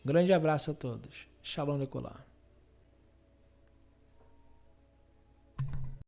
S1: Um grande abraço a todos. Shalom Lekolá.